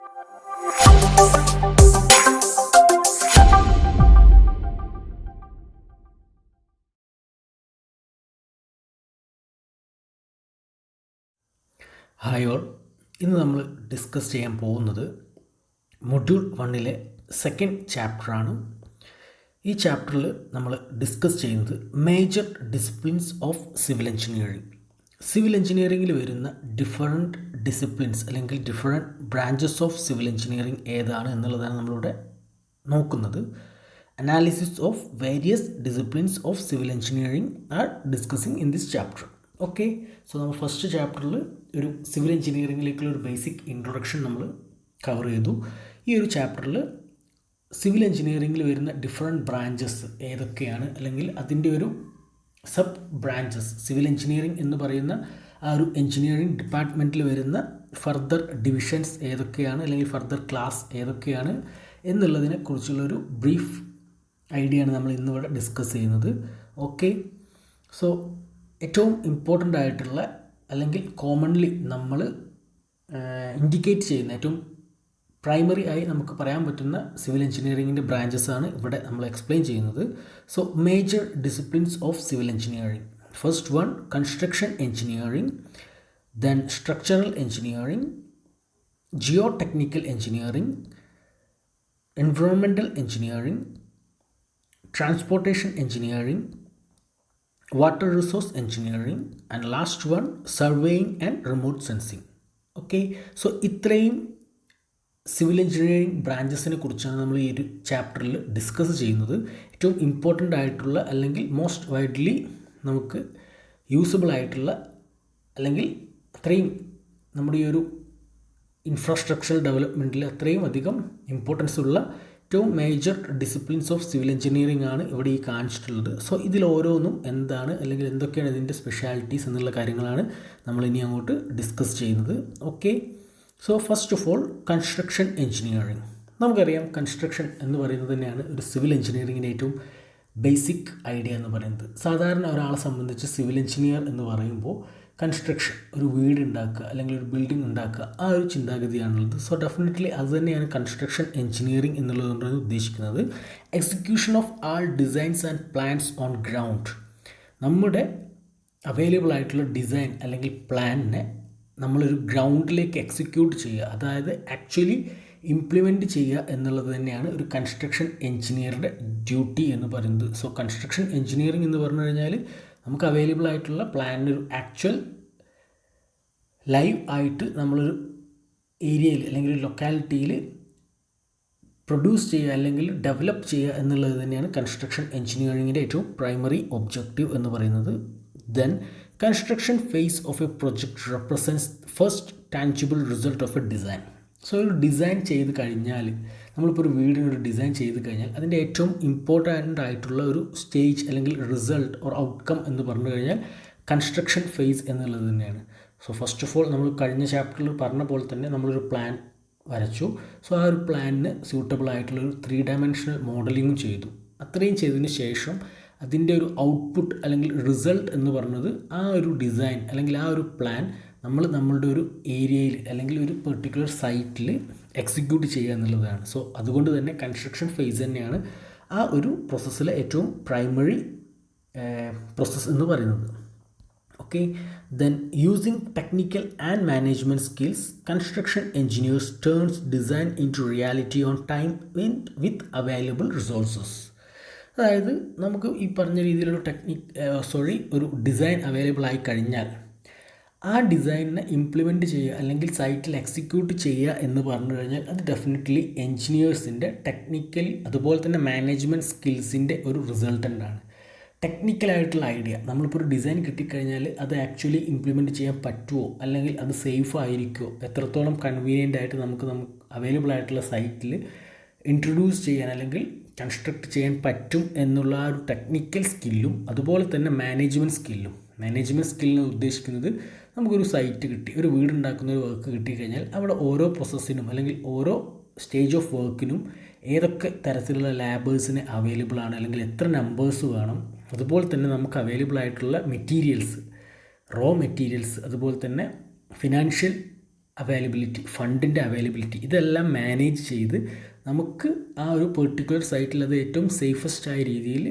Hi all, ഇന്ന് നമ്മൾ discuss ചെയ്യാൻ പോകുന്നത് മൊഡ്യൂൾ 1-ലെ സെക്കൻഡ് ചാപ്റ്ററാണ്. ഈ ചാപ്റ്ററിൽ നമ്മൾ ഡിസ്കസ് ചെയ്യുന്നത് major disciplines of civil engineering. Civil എഞ്ചിനീയറിംഗിൽ വരുന്ന ഡിഫറൻറ്റ് ഡിസിപ്ലിൻസ് അല്ലെങ്കിൽ different branches of civil engineering ഏതാണ് എന്നുള്ളതാണ് നമ്മളിവിടെ നോക്കുന്നത്. Analysis of various disciplines of civil engineering R discussing in this chapter. Okay, so നമ്മൾ ഫസ്റ്റ് ചാപ്റ്ററിൽ ഒരു സിവിൽ എഞ്ചിനീയറിംഗിലേക്കുള്ള ഒരു ബേസിക് ഇൻട്രൊഡക്ഷൻ നമ്മൾ കവർ ചെയ്തു. ഈ ഒരു ചാപ്റ്ററിൽ സിവിൽ എഞ്ചിനീയറിംഗിൽ വരുന്ന ഡിഫറെൻറ്റ് ബ്രാഞ്ചസ് ഏതൊക്കെയാണ്, അല്ലെങ്കിൽ അതിൻ്റെ ഒരു സബ് ബ്രാഞ്ചസ്, സിവിൽ എഞ്ചിനീയറിംഗ് എന്ന് പറയുന്ന ആ ഒരു എഞ്ചിനീയറിംഗ് ഡിപ്പാർട്ട്മെൻറ്റിൽ വരുന്ന ഫർദർ ഡിവിഷൻസ് ഏതൊക്കെയാണ്, അല്ലെങ്കിൽ ഫർദർ ക്ലാസ് ഏതൊക്കെയാണ് എന്നുള്ളതിനെ കുറിച്ചുള്ളൊരു ബ്രീഫ് ഐഡിയ ആണ് നമ്മൾ ഇന്നിവിടെ ഡിസ്കസ് ചെയ്യുന്നത്. ഓക്കെ, സോ ഏറ്റവും ഇമ്പോർട്ടൻ്റ് ആയിട്ടുള്ള അല്ലെങ്കിൽ കോമൺലി നമ്മൾ ഇൻഡിക്കേറ്റ് ചെയ്യുന്ന ഏറ്റവും പ്രൈമറി ആയി നമുക്ക് പറയാൻ പറ്റുന്ന സിവിൽ എഞ്ചിനീയറിംഗിൻ്റെ ബ്രാഞ്ചസ് ആണ് ഇവിടെ നമ്മൾ എക്സ്പ്ലെയിൻ ചെയ്യുന്നത്. So major disciplines of civil engineering. First one, construction engineering, then structural engineering, Jio technical engineering, environmental engineering, transportation engineering, water resource engineering, and last one, surveying and remote sensing. Okay, so ഇത്രയും civil engineering ബ്രാഞ്ചസിനെ കുറിച്ചാണ് നമ്മൾ ഈ ഒരു ചാപ്റ്ററിൽ discuss ചെയ്യുന്നത്. ഏറ്റവും important ആയിട്ടുള്ള അല്ലെങ്കിൽ മോസ്റ്റ് വൈഡ്ലി നമുക്ക് യൂസബിൾ ആയിട്ടുള്ള അല്ലെങ്കിൽ അത്രയും നമ്മുടെ ഈ ഒരു ഇൻഫ്രാസ്ട്രക്ചറൽ ഡെവലപ്മെൻറ്റിൽ അത്രയും അധികം ഇമ്പോർട്ടൻസ് ഉള്ള ഏറ്റവും major disciplines of civil engineering ആണ് ഇവിടെ ഈ കാണിച്ചിട്ടുള്ളത്. സോ ഇതിൽ ഓരോന്നും എന്താണ് അല്ലെങ്കിൽ എന്തൊക്കെയാണ് ഇതിൻ്റെ സ്പെഷ്യാലിറ്റീസ് എന്നുള്ള കാര്യങ്ങളാണ് നമ്മൾ ഇനി അങ്ങോട്ട് ഡിസ്കസ് ചെയ്യുന്നത്. Okay, so first of all construction engineering. നമുക്കറിയാം കൺസ്ട്രക്ഷൻ എന്ന് പറയുന്നത് തന്നെയാണ് ഒരു സിവിൽ എഞ്ചിനീയറിംഗിൻ്റെ ഏറ്റവും ബേസിക് ഐഡിയ എന്ന് പറയുന്നത്. സാധാരണ ഒരാളെ സംബന്ധിച്ച് സിവിൽ എഞ്ചിനീയർ എന്ന് പറയുമ്പോൾ കൺസ്ട്രക്ഷൻ, ഒരു വീട് ഉണ്ടാക്കുക അല്ലെങ്കിൽ ഒരു ബിൽഡിംഗ് ഉണ്ടാക്കുക, ആ ഒരു ചിന്താഗതിയാണുള്ളത്. സോ ഡെഫിനറ്റ്ലി അത് തന്നെയാണ് കൺസ്ട്രക്ഷൻ എഞ്ചിനീയറിംഗ് എന്നുള്ളതുകൊണ്ടാണ് ഉദ്ദേശിക്കുന്നത്. Execution of all designs and plans on ground. നമ്മുടെ അവൈലബിൾ ആയിട്ടുള്ള ഡിസൈൻ അല്ലെങ്കിൽ പ്ലാനിനെ നമ്മളൊരു ഗ്രൗണ്ടിലേക്ക് എക്സിക്യൂട്ട് ചെയ്യുക, അതായത് ആക്ച്വലി ഇംപ്ലിമെൻറ്റ് ചെയ്യുക എന്നുള്ളത് തന്നെയാണ് ഒരു കൺസ്ട്രക്ഷൻ എഞ്ചിനീയറുടെ ഡ്യൂട്ടി എന്ന് പറയുന്നത്. സോ കൺസ്ട്രക്ഷൻ എഞ്ചിനീയറിംഗ് എന്ന് പറഞ്ഞു കഴിഞ്ഞാൽ നമുക്ക് അവൈലബിൾ ആയിട്ടുള്ള പ്ലാനൊരു ആക്ച്വൽ ലൈവ് ആയിട്ട് നമ്മളൊരു ഏരിയയിൽ അല്ലെങ്കിൽ ഒരു ലൊക്കാലിറ്റിയിൽ പ്രൊഡ്യൂസ് ചെയ്യുക അല്ലെങ്കിൽ ഡെവലപ്പ് ചെയ്യുക എന്നുള്ളത് തന്നെയാണ് കൺസ്ട്രക്ഷൻ എഞ്ചിനീയറിംഗിൻ്റെ ഏറ്റവും പ്രൈമറി ഒബ്ജക്റ്റീവ് എന്ന് പറയുന്നത്. Then construction phase of a project represents first tangible result of a design. So ഒരു ഡിസൈൻ ചെയ്ത് കഴിഞ്ഞാൽ, നമ്മളിപ്പോൾ ഒരു വീടിനൊരു ഡിസൈൻ ചെയ്ത് കഴിഞ്ഞാൽ അതിൻ്റെ ഏറ്റവും ഇമ്പോർട്ടൻ്റ് ആയിട്ടുള്ള ഒരു സ്റ്റേജ് അല്ലെങ്കിൽ റിസൾട്ട് ഓർ ഔട്ട്കം എന്ന് പറഞ്ഞു കഴിഞ്ഞാൽ കൺസ്ട്രക്ഷൻ ഫേസ് എന്നുള്ളത് തന്നെയാണ്. സോ ഫസ്റ്റ് ഓഫ് ഓൾ നമ്മൾ കഴിഞ്ഞ ചാപ്റ്ററിൽ പറഞ്ഞ പോലെ തന്നെ നമ്മളൊരു പ്ലാൻ വരച്ചു. സോ ആ ഒരു പ്ലാനിന് സ്യൂട്ടബിൾ ആയിട്ടുള്ളൊരു 3 ഡയമെൻഷണൽ മോഡലിങ്ങും ചെയ്തു. അത്രയും ചെയ്തതിന് ശേഷം അതിൻ്റെ ഒരു ഔട്ട്പുട്ട് അല്ലെങ്കിൽ റിസൾട്ട് എന്ന് പറഞ്ഞത് ആ ഒരു ഡിസൈൻ അല്ലെങ്കിൽ ആ ഒരു പ്ലാൻ നമ്മൾ നമ്മളുടെ ഒരു ഏരിയയിൽ അല്ലെങ്കിൽ ഒരു പെർട്ടിക്കുലർ സൈറ്റിൽ എക്സിക്യൂട്ട് ചെയ്യുക എന്നുള്ളതാണ്. സോ അതുകൊണ്ട് തന്നെ കൺസ്ട്രക്ഷൻ ഫേസ് തന്നെയാണ് ആ ഒരു പ്രോസസ്സിലെ ഏറ്റവും പ്രൈമറി പ്രോസസ്സ് എന്ന് പറയുന്നത്. Okay, then using technical and management skills, construction engineers turns design into reality on time with available resources. അതായത് നമുക്ക് ഈ പറഞ്ഞ രീതിയിലുള്ള ഒരു ഡിസൈൻ അവൈലബിൾ ആയി കഴിഞ്ഞാൽ ആ ഡിസൈനിനെ ഇംപ്ലിമെൻറ്റ് ചെയ്യുക അല്ലെങ്കിൽ സൈറ്റിൽ എക്സിക്യൂട്ട് ചെയ്യുക എന്ന് പറഞ്ഞു കഴിഞ്ഞാൽ അത് ഡെഫിനറ്റ്ലി എൻജിനീയേഴ്സിൻ്റെ ടെക്നിക്കൽ അതുപോലെ തന്നെ മാനേജ്മെൻറ്റ് സ്കിൽസിൻ്റെ ഒരു റിസൾട്ടൻ്റാണ്. ടെക്നിക്കലായിട്ടുള്ള ഐഡിയ, നമ്മളിപ്പോൾ ഒരു ഡിസൈൻ കിട്ടിക്കഴിഞ്ഞാൽ അത് ആക്ച്വലി ഇംപ്ലിമെൻറ്റ് ചെയ്യാൻ പറ്റുമോ അല്ലെങ്കിൽ അത് സേഫ് ആയിരിക്കുമോ, എത്രത്തോളം കൺവീനിയൻ്റ് ആയിട്ട് നമുക്ക് അവൈലബിൾ ആയിട്ടുള്ള സൈറ്റിൽ ഇൻട്രൊഡ്യൂസ് ചെയ്യാൻ അല്ലെങ്കിൽ കൺസ്ട്രക്റ്റ് ചെയ്യാൻ പറ്റും എന്നുള്ള ആ ഒരു ടെക്നിക്കൽ സ്കില്ലും അതുപോലെ തന്നെ മാനേജ്മെൻറ്റ് സ്കില്ലിന് ഉദ്ദേശിക്കുന്നത് നമുക്കൊരു സൈറ്റ് കിട്ടി, ഒരു വീടുണ്ടാക്കുന്ന ഒരു വർക്ക് കിട്ടിക്കഴിഞ്ഞാൽ അവിടെ ഓരോ പ്രോസസ്സിനും അല്ലെങ്കിൽ ഓരോ സ്റ്റേജ് ഓഫ് വർക്കിനും ഏതൊക്കെ തരത്തിലുള്ള ലാബേഴ്സിന് അവൈലബിൾ ആണ് അല്ലെങ്കിൽ എത്ര നമ്പേഴ്സ് വേണം, അതുപോലെ തന്നെ നമുക്ക് അവൈലബിൾ ആയിട്ടുള്ള മെറ്റീരിയൽസ്, റോ മെറ്റീരിയൽസ്, അതുപോലെ തന്നെ ഫിനാൻഷ്യൽ അവൈലബിലിറ്റി, ഫണ്ടിൻ്റെ അവൈലബിലിറ്റി, ഇതെല്ലാം മാനേജ് ചെയ്ത് നമുക്ക് ആ ഒരു പെർട്ടിക്കുലർ സൈറ്റിൽ അത് ഏറ്റവും സേഫസ്റ്റ് ആയ രീതിയിൽ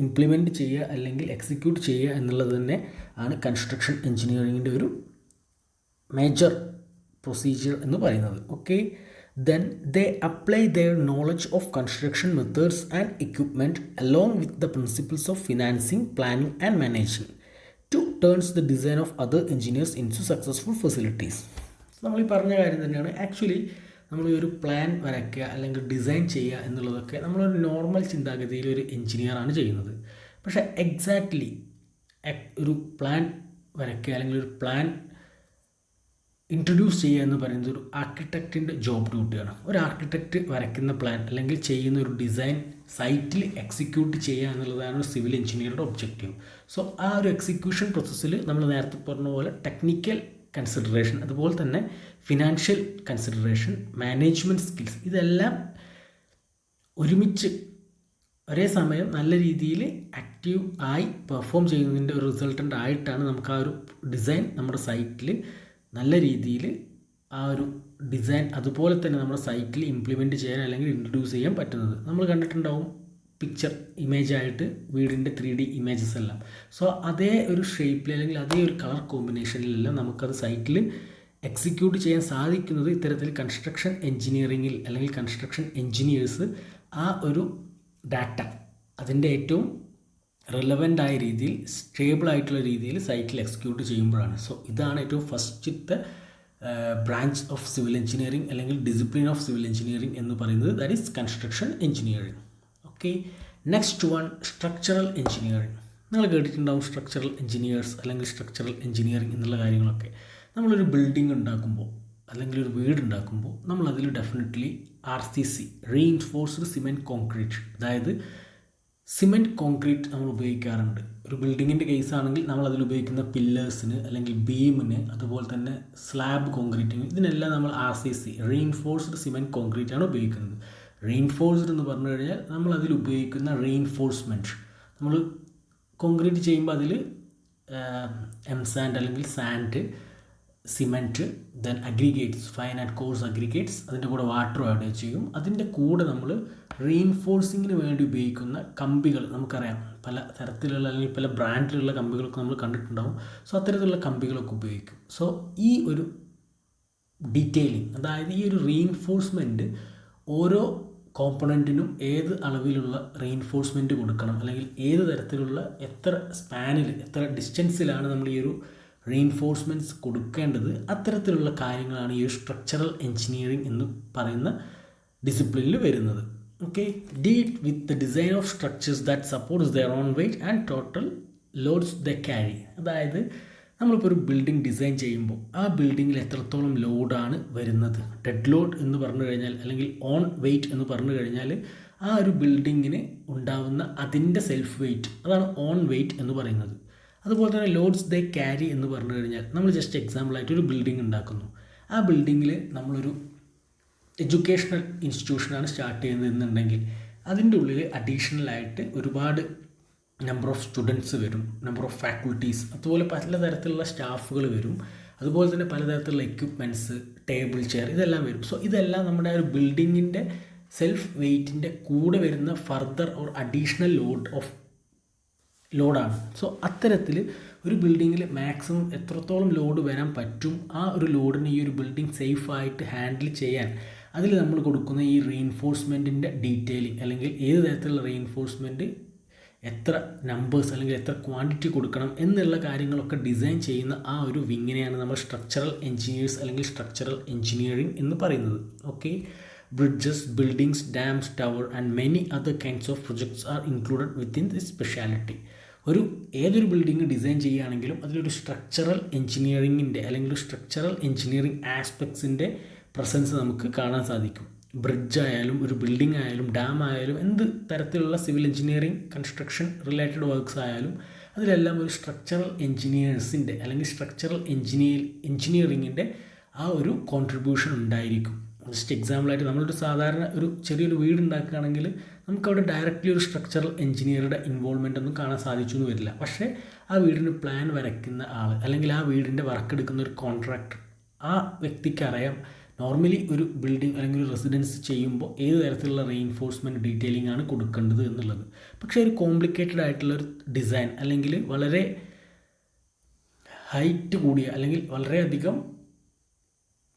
ഇംപ്ലിമെൻറ്റ് ചെയ്യുക അല്ലെങ്കിൽ എക്സിക്യൂട്ട് ചെയ്യുക എന്നുള്ളത് തന്നെ ആണ് കൺസ്ട്രക്ഷൻ എഞ്ചിനീയറിങ്ങിൻ്റെ ഒരു മേജർ പ്രൊസീജിയർ എന്ന് പറയുന്നത്. Okay, then they apply their knowledge of construction methods and equipment along with the principles of financing, planning and managing to turns the design of other engineers into successful facilities. നമ്മൾ ഈ പറഞ്ഞ കാര്യം തന്നെയാണ്. Actually നമ്മൾ ഒരു plan വരയ്ക്കുക അല്ലെങ്കിൽ design ചെയ്യുക എന്നുള്ളതൊക്കെ നമ്മളൊരു നോർമൽ ചിന്താഗതിയിൽ ഒരു എഞ്ചിനീയറാണ് ചെയ്യുന്നത്. പക്ഷേ എക്സാക്ട്ലി ഒരു പ്ലാൻ വരയ്ക്കുക അല്ലെങ്കിൽ ഒരു പ്ലാൻ ഇൻട്രൊഡ്യൂസ് ചെയ്യുക എന്ന് പറയുന്നത് ഒരു ആർക്കിടെക്റ്റിൻ്റെ ജോബ് ഡ്യൂട്ടിയാണ്. ഒരു ആർക്കിടെക്റ്റ് വരയ്ക്കുന്ന പ്ലാൻ അല്ലെങ്കിൽ ചെയ്യുന്ന ഒരു ഡിസൈൻ സൈറ്റിൽ എക്സിക്യൂട്ട് ചെയ്യുക എന്നുള്ളതാണ് ഒരു സിവിൽ എഞ്ചിനീയറുടെ ഒബ്ജക്റ്റീവ്. സോ ആ ഒരു എക്സിക്യൂഷൻ പ്രോസസ്സിൽ നമ്മൾ നേരത്തെ പറഞ്ഞ പോലെ ടെക്നിക്കൽ കൺസിഡറേഷൻ, അതുപോലെ തന്നെ ഫിനാൻഷ്യൽ കൺസിഡറേഷൻ, മാനേജ്മെൻറ്റ് സ്കിൽസ്, ഇതെല്ലാം ഒരുമിച്ച് ഒരേ സമയം നല്ല രീതിയിൽ ആക്റ്റീവ് ആയി പെർഫോം ചെയ്യുന്നതിൻ്റെ ഒരു റിസൾട്ടൻ്റ് ആയിട്ടാണ് നമുക്ക് ആ ഒരു ഡിസൈൻ നമ്മുടെ സൈറ്റിൽ നല്ല രീതിയിൽ ആ ഒരു ഡിസൈൻ അതുപോലെ തന്നെ നമ്മുടെ സൈറ്റിൽ ഇംപ്ലിമെൻറ്റ് ചെയ്യാൻ അല്ലെങ്കിൽ ഇൻട്രൊഡ്യൂസ് ചെയ്യാൻ പറ്റുന്നത്. നമ്മൾ കണ്ടിട്ടുണ്ടാവും പിക്ചർ ഇമേജായിട്ട് വീടിൻ്റെ 3D ഇമേജസ് എല്ലാം. സോ അതേ ഒരു ഷേപ്പിൽ അല്ലെങ്കിൽ അതേ ഒരു കളർ കോമ്പിനേഷനിലെല്ലാം നമുക്കത് സൈറ്റിൽ എക്സിക്യൂട്ട് ചെയ്യാൻ സാധിക്കുന്നത് ഇത്തരത്തിൽ കൺസ്ട്രക്ഷൻ എഞ്ചിനീയറിങ്ങിൽ അല്ലെങ്കിൽ കൺസ്ട്രക്ഷൻ എഞ്ചിനീയേഴ്സ് ആ ഒരു ഡാറ്റ അതിൻ്റെ ഏറ്റവും റെലവൻ്റ് ആയ രീതിയിൽ സ്റ്റേബിൾ ആയിട്ടുള്ള രീതിയിൽ സൈറ്റിൽ എക്സിക്യൂട്ട് ചെയ്യുമ്പോഴാണ്. സോ ഇതാണ് ഏറ്റവും ഫസ്റ്റത്തെ ബ്രാഞ്ച് ഓഫ് സിവിൽ എഞ്ചിനീയറിംഗ് അല്ലെങ്കിൽ ഡിസിപ്ലിൻ ഓഫ് സിവിൽ എഞ്ചിനീയറിംഗ് എന്ന് പറയുന്നത്, that is construction engineering. Okay, next one structural engineering. നിങ്ങൾ കേട്ടിട്ടുണ്ടാവും സ്ട്രക്ചറൽ എഞ്ചിനീയേഴ്സ് അല്ലെങ്കിൽ സ്ട്രക്ചറൽ എഞ്ചിനീയറിംഗ് എന്നുള്ള കാര്യങ്ങളൊക്കെ. നമ്മളൊരു ബിൽഡിംഗ് ഉണ്ടാക്കുമ്പോൾ അല്ലെങ്കിൽ ഒരു വീട് ഉണ്ടാക്കുമ്പോൾ നമ്മളതിൽ definitely RCC, reinforced cement concrete, അതായത് സിമെൻറ്റ് കോൺക്രീറ്റ് നമ്മൾ ഉപയോഗിക്കാറുണ്ട്. ഒരു ബിൽഡിങ്ങിൻ്റെ കേസാണെങ്കിൽ നമ്മൾ അതിൽ ഉപയോഗിക്കുന്ന പില്ലേഴ്സിന് അല്ലെങ്കിൽ ബീമിന്, അതുപോലെ തന്നെ സ്ലാബ് കോൺക്രീറ്റിന്, ഇതിനെല്ലാം നമ്മൾ RCC, റീഇൻഫോഴ്സ്ഡ് സിമെൻറ്റ് കോൺക്രീറ്റ് ആണ് ഉപയോഗിക്കുന്നത്. റീഇൻഫോഴ്സ്ഡ് എന്ന് പറഞ്ഞു കഴിഞ്ഞാൽ നമ്മൾ അതിൽ ഉപയോഗിക്കുന്ന റീഇൻഫോഴ്സ്മെൻറ്റ്, നമ്മൾ കോൺക്രീറ്റ് ചെയ്യുമ്പോൾ അതിൽ എംസാൻഡ് അല്ലെങ്കിൽ sand, cement, then aggregates, fine and course aggregates, അതിൻ്റെ കൂടെ വാട്ടർ ആഡ് ചെയ്യും. അതിൻ്റെ കൂടെ നമ്മൾ റീഇൻഫോഴ്സിങ്ങിന് വേണ്ടി ഉപയോഗിക്കുന്ന കമ്പികൾ, നമുക്കറിയാം പല തരത്തിലുള്ള അല്ലെങ്കിൽ പല ബ്രാൻഡിലുള്ള കമ്പികളൊക്കെ നമ്മൾ കണ്ടിട്ടുണ്ടാവും. സോ അത്തരത്തിലുള്ള കമ്പികളൊക്കെ ഉപയോഗിക്കും. സോ ഈ ഒരു ഡീറ്റെയിലിംഗ്, അതായത് ഈ ഒരു റീഇൻഫോഴ്സ്മെൻറ്റ് ഓരോ കോമ്പണൻറ്റിനും ഏത് അളവിലുള്ള റീഇൻഫോഴ്സ്മെൻറ്റ് കൊടുക്കണം, അല്ലെങ്കിൽ ഏത് തരത്തിലുള്ള എത്ര സ്പാനിൽ എത്ര ഡിസ്റ്റൻസിലാണ് നമ്മൾ ഈ ഒരു റീഇൻഫോഴ്സ്മെൻറ്റ്സ് കൊടുക്കേണ്ടത്, അത്തരത്തിലുള്ള കാര്യങ്ങളാണ് ഈ ഒരു സ്ട്രക്ചറൽ എഞ്ചിനീയറിംഗ് എന്ന് പറയുന്ന ഡിസിപ്ലിനിൽ വരുന്നത്. Okay, deal with the design of structures that supports their own weight and total loads they carry. അതായത് നമ്മളിപ്പോൾ ഒരു ബിൽഡിംഗ് ഡിസൈൻ ചെയ്യുമ്പോൾ ആ ബിൽഡിങ്ങിൽ എത്രത്തോളം ലോഡാണ് വരുന്നത്, ഡെഡ് ലോഡ് എന്ന് പറഞ്ഞു കഴിഞ്ഞാൽ അല്ലെങ്കിൽ ഓൺ വെയ്റ്റ് എന്ന് പറഞ്ഞു കഴിഞ്ഞാൽ ആ ഒരു ബിൽഡിങ്ങിന് ഉണ്ടാവുന്ന അതിൻ്റെ സെൽഫ് വെയ്റ്റ്, അതാണ് ഓൺ വെയ്റ്റ് എന്ന് പറയുന്നത്. അതുപോലെ തന്നെ ലോഡ്സ് ദേ ക്യാരി എന്ന് പറഞ്ഞു കഴിഞ്ഞാൽ നമ്മൾ ജസ്റ്റ് എക്സാമ്പിളായിട്ട് ഒരു ബിൽഡിംഗ് ഉണ്ടാക്കുന്നു. ആ ബിൽഡിങ്ങിൽ നമ്മളൊരു എഡ്യൂക്കേഷണൽ ഇൻസ്റ്റിറ്റ്യൂഷനാണ് സ്റ്റാർട്ട് ചെയ്യുന്നത് എന്നുണ്ടെങ്കിൽ അതിൻ്റെ ഉള്ളിൽ അഡീഷണലായിട്ട് ഒരുപാട് നമ്പർ ഓഫ് സ്റ്റുഡൻസ് വരും, നമ്പർ ഓഫ് ഫാക്കൽറ്റീസ്, അതുപോലെ പലതരത്തിലുള്ള സ്റ്റാഫുകൾ വരും, അതുപോലെ തന്നെ പലതരത്തിലുള്ള എക്യുപ്മെൻറ്റ്സ്, ടേബിൾ, ചെയർ, ഇതെല്ലാം വരും. സോ ഇതെല്ലാം നമ്മുടെ ആ ഒരു ബിൽഡിങ്ങിൻ്റെ സെൽഫ് വെയ്റ്റിൻ്റെ കൂടെ വരുന്ന ഫർദർ ഓർ അഡീഷണൽ ലോഡാണ്. സോ അത്തരത്തിൽ ഒരു ബിൽഡിങ്ങിൽ മാക്സിമം എത്രത്തോളം ലോഡ് വരാൻ പറ്റും, ആ ഒരു ലോഡിന് ഈ ഒരു ബിൽഡിംഗ് സേഫായിട്ട് ഹാൻഡിൽ ചെയ്യാൻ അതിൽ നമ്മൾ കൊടുക്കുന്ന ഈ റീഇൻഫോഴ്സ്മെൻറ്റിൻ്റെ ഡീറ്റെയിലിംഗ്, അല്ലെങ്കിൽ ഏത് തരത്തിലുള്ള റീഇൻഫോഴ്സ്മെൻറ്റ്, എത്ര നമ്പേഴ്സ് അല്ലെങ്കിൽ എത്ര ക്വാണ്ടിറ്റി കൊടുക്കണം എന്നുള്ള കാര്യങ്ങളൊക്കെ ഡിസൈൻ ചെയ്യുന്ന ആ ഒരു വിങ്ങിനെയാണ് നമ്മൾ സ്ട്രക്ചറൽ എഞ്ചിനീയേഴ്സ് അല്ലെങ്കിൽ സ്ട്രക്ചറൽ എഞ്ചിനീയറിംഗ് എന്ന് പറയുന്നത്. Okay, bridges, buildings, dams, tower and many other kinds of projects are included within this speciality. ഏതൊരു ബിൽഡിംഗ് ഡിസൈൻ ചെയ്യുകയാണെങ്കിലും അതിലൊരു സ്ട്രക്ചറൽ എഞ്ചിനീയറിങ്ങിൻ്റെ അല്ലെങ്കിൽ ഒരു സ്ട്രക്ചറൽ എഞ്ചിനീയറിംഗ് ആസ്പെക്ട്സിൻ്റെ പ്രസൻസ് നമുക്ക് കാണാൻ സാധിക്കും. ബ്രിഡ്ജ് ആയാലും ഒരു ബിൽഡിംഗ് ആയാലും ഡാം ആയാലും എന്ത് തരത്തിലുള്ള civil engineering construction related works ആയാലും അതിലെല്ലാം ഒരു സ്ട്രക്ചറൽ എഞ്ചിനീയേഴ്സിൻ്റെ അല്ലെങ്കിൽ സ്ട്രക്ചറൽ എഞ്ചിനീയറിങ്ങിൻ്റെ ആ ഒരു കോൺട്രിബ്യൂഷൻ ഉണ്ടായിരിക്കും. ജസ്റ്റ് എക്സാമ്പിളായിട്ട് നമ്മളൊരു സാധാരണ ഒരു ചെറിയൊരു വീട് ഉണ്ടാക്കുകയാണെങ്കിൽ നമുക്കവിടെ ഡയറക്റ്റ്ലി ഒരു സ്ട്രക്ചറൽ എഞ്ചിനീയറുടെ ഇൻവോൾവ്മെൻ്റ് ഒന്നും കാണാൻ സാധിച്ചു എന്ന് വരില്ല. പക്ഷേ ആ വീടിന് പ്ലാൻ വരയ്ക്കുന്ന ആൾ അല്ലെങ്കിൽ ആ വീടിൻ്റെ വർക്ക് എടുക്കുന്ന ഒരു കോൺട്രാക്ടർ, ആ വ്യക്തിക്ക് അറിയാം നോർമലി ഒരു ബിൽഡിംഗ് അല്ലെങ്കിൽ ഒരു റെസിഡൻസ് ചെയ്യുമ്പോൾ ഏത് തരത്തിലുള്ള റീഇൻഫോഴ്സ്മെൻറ്റ് ഡീറ്റെയിലിംഗ് ആണ് കൊടുക്കേണ്ടത് എന്നുള്ളത്. പക്ഷേ ഒരു കോംപ്ലിക്കേറ്റഡ് ആയിട്ടുള്ളൊരു ഡിസൈൻ അല്ലെങ്കിൽ വളരെ ഹൈറ്റ് കൂടിയ അല്ലെങ്കിൽ വളരെയധികം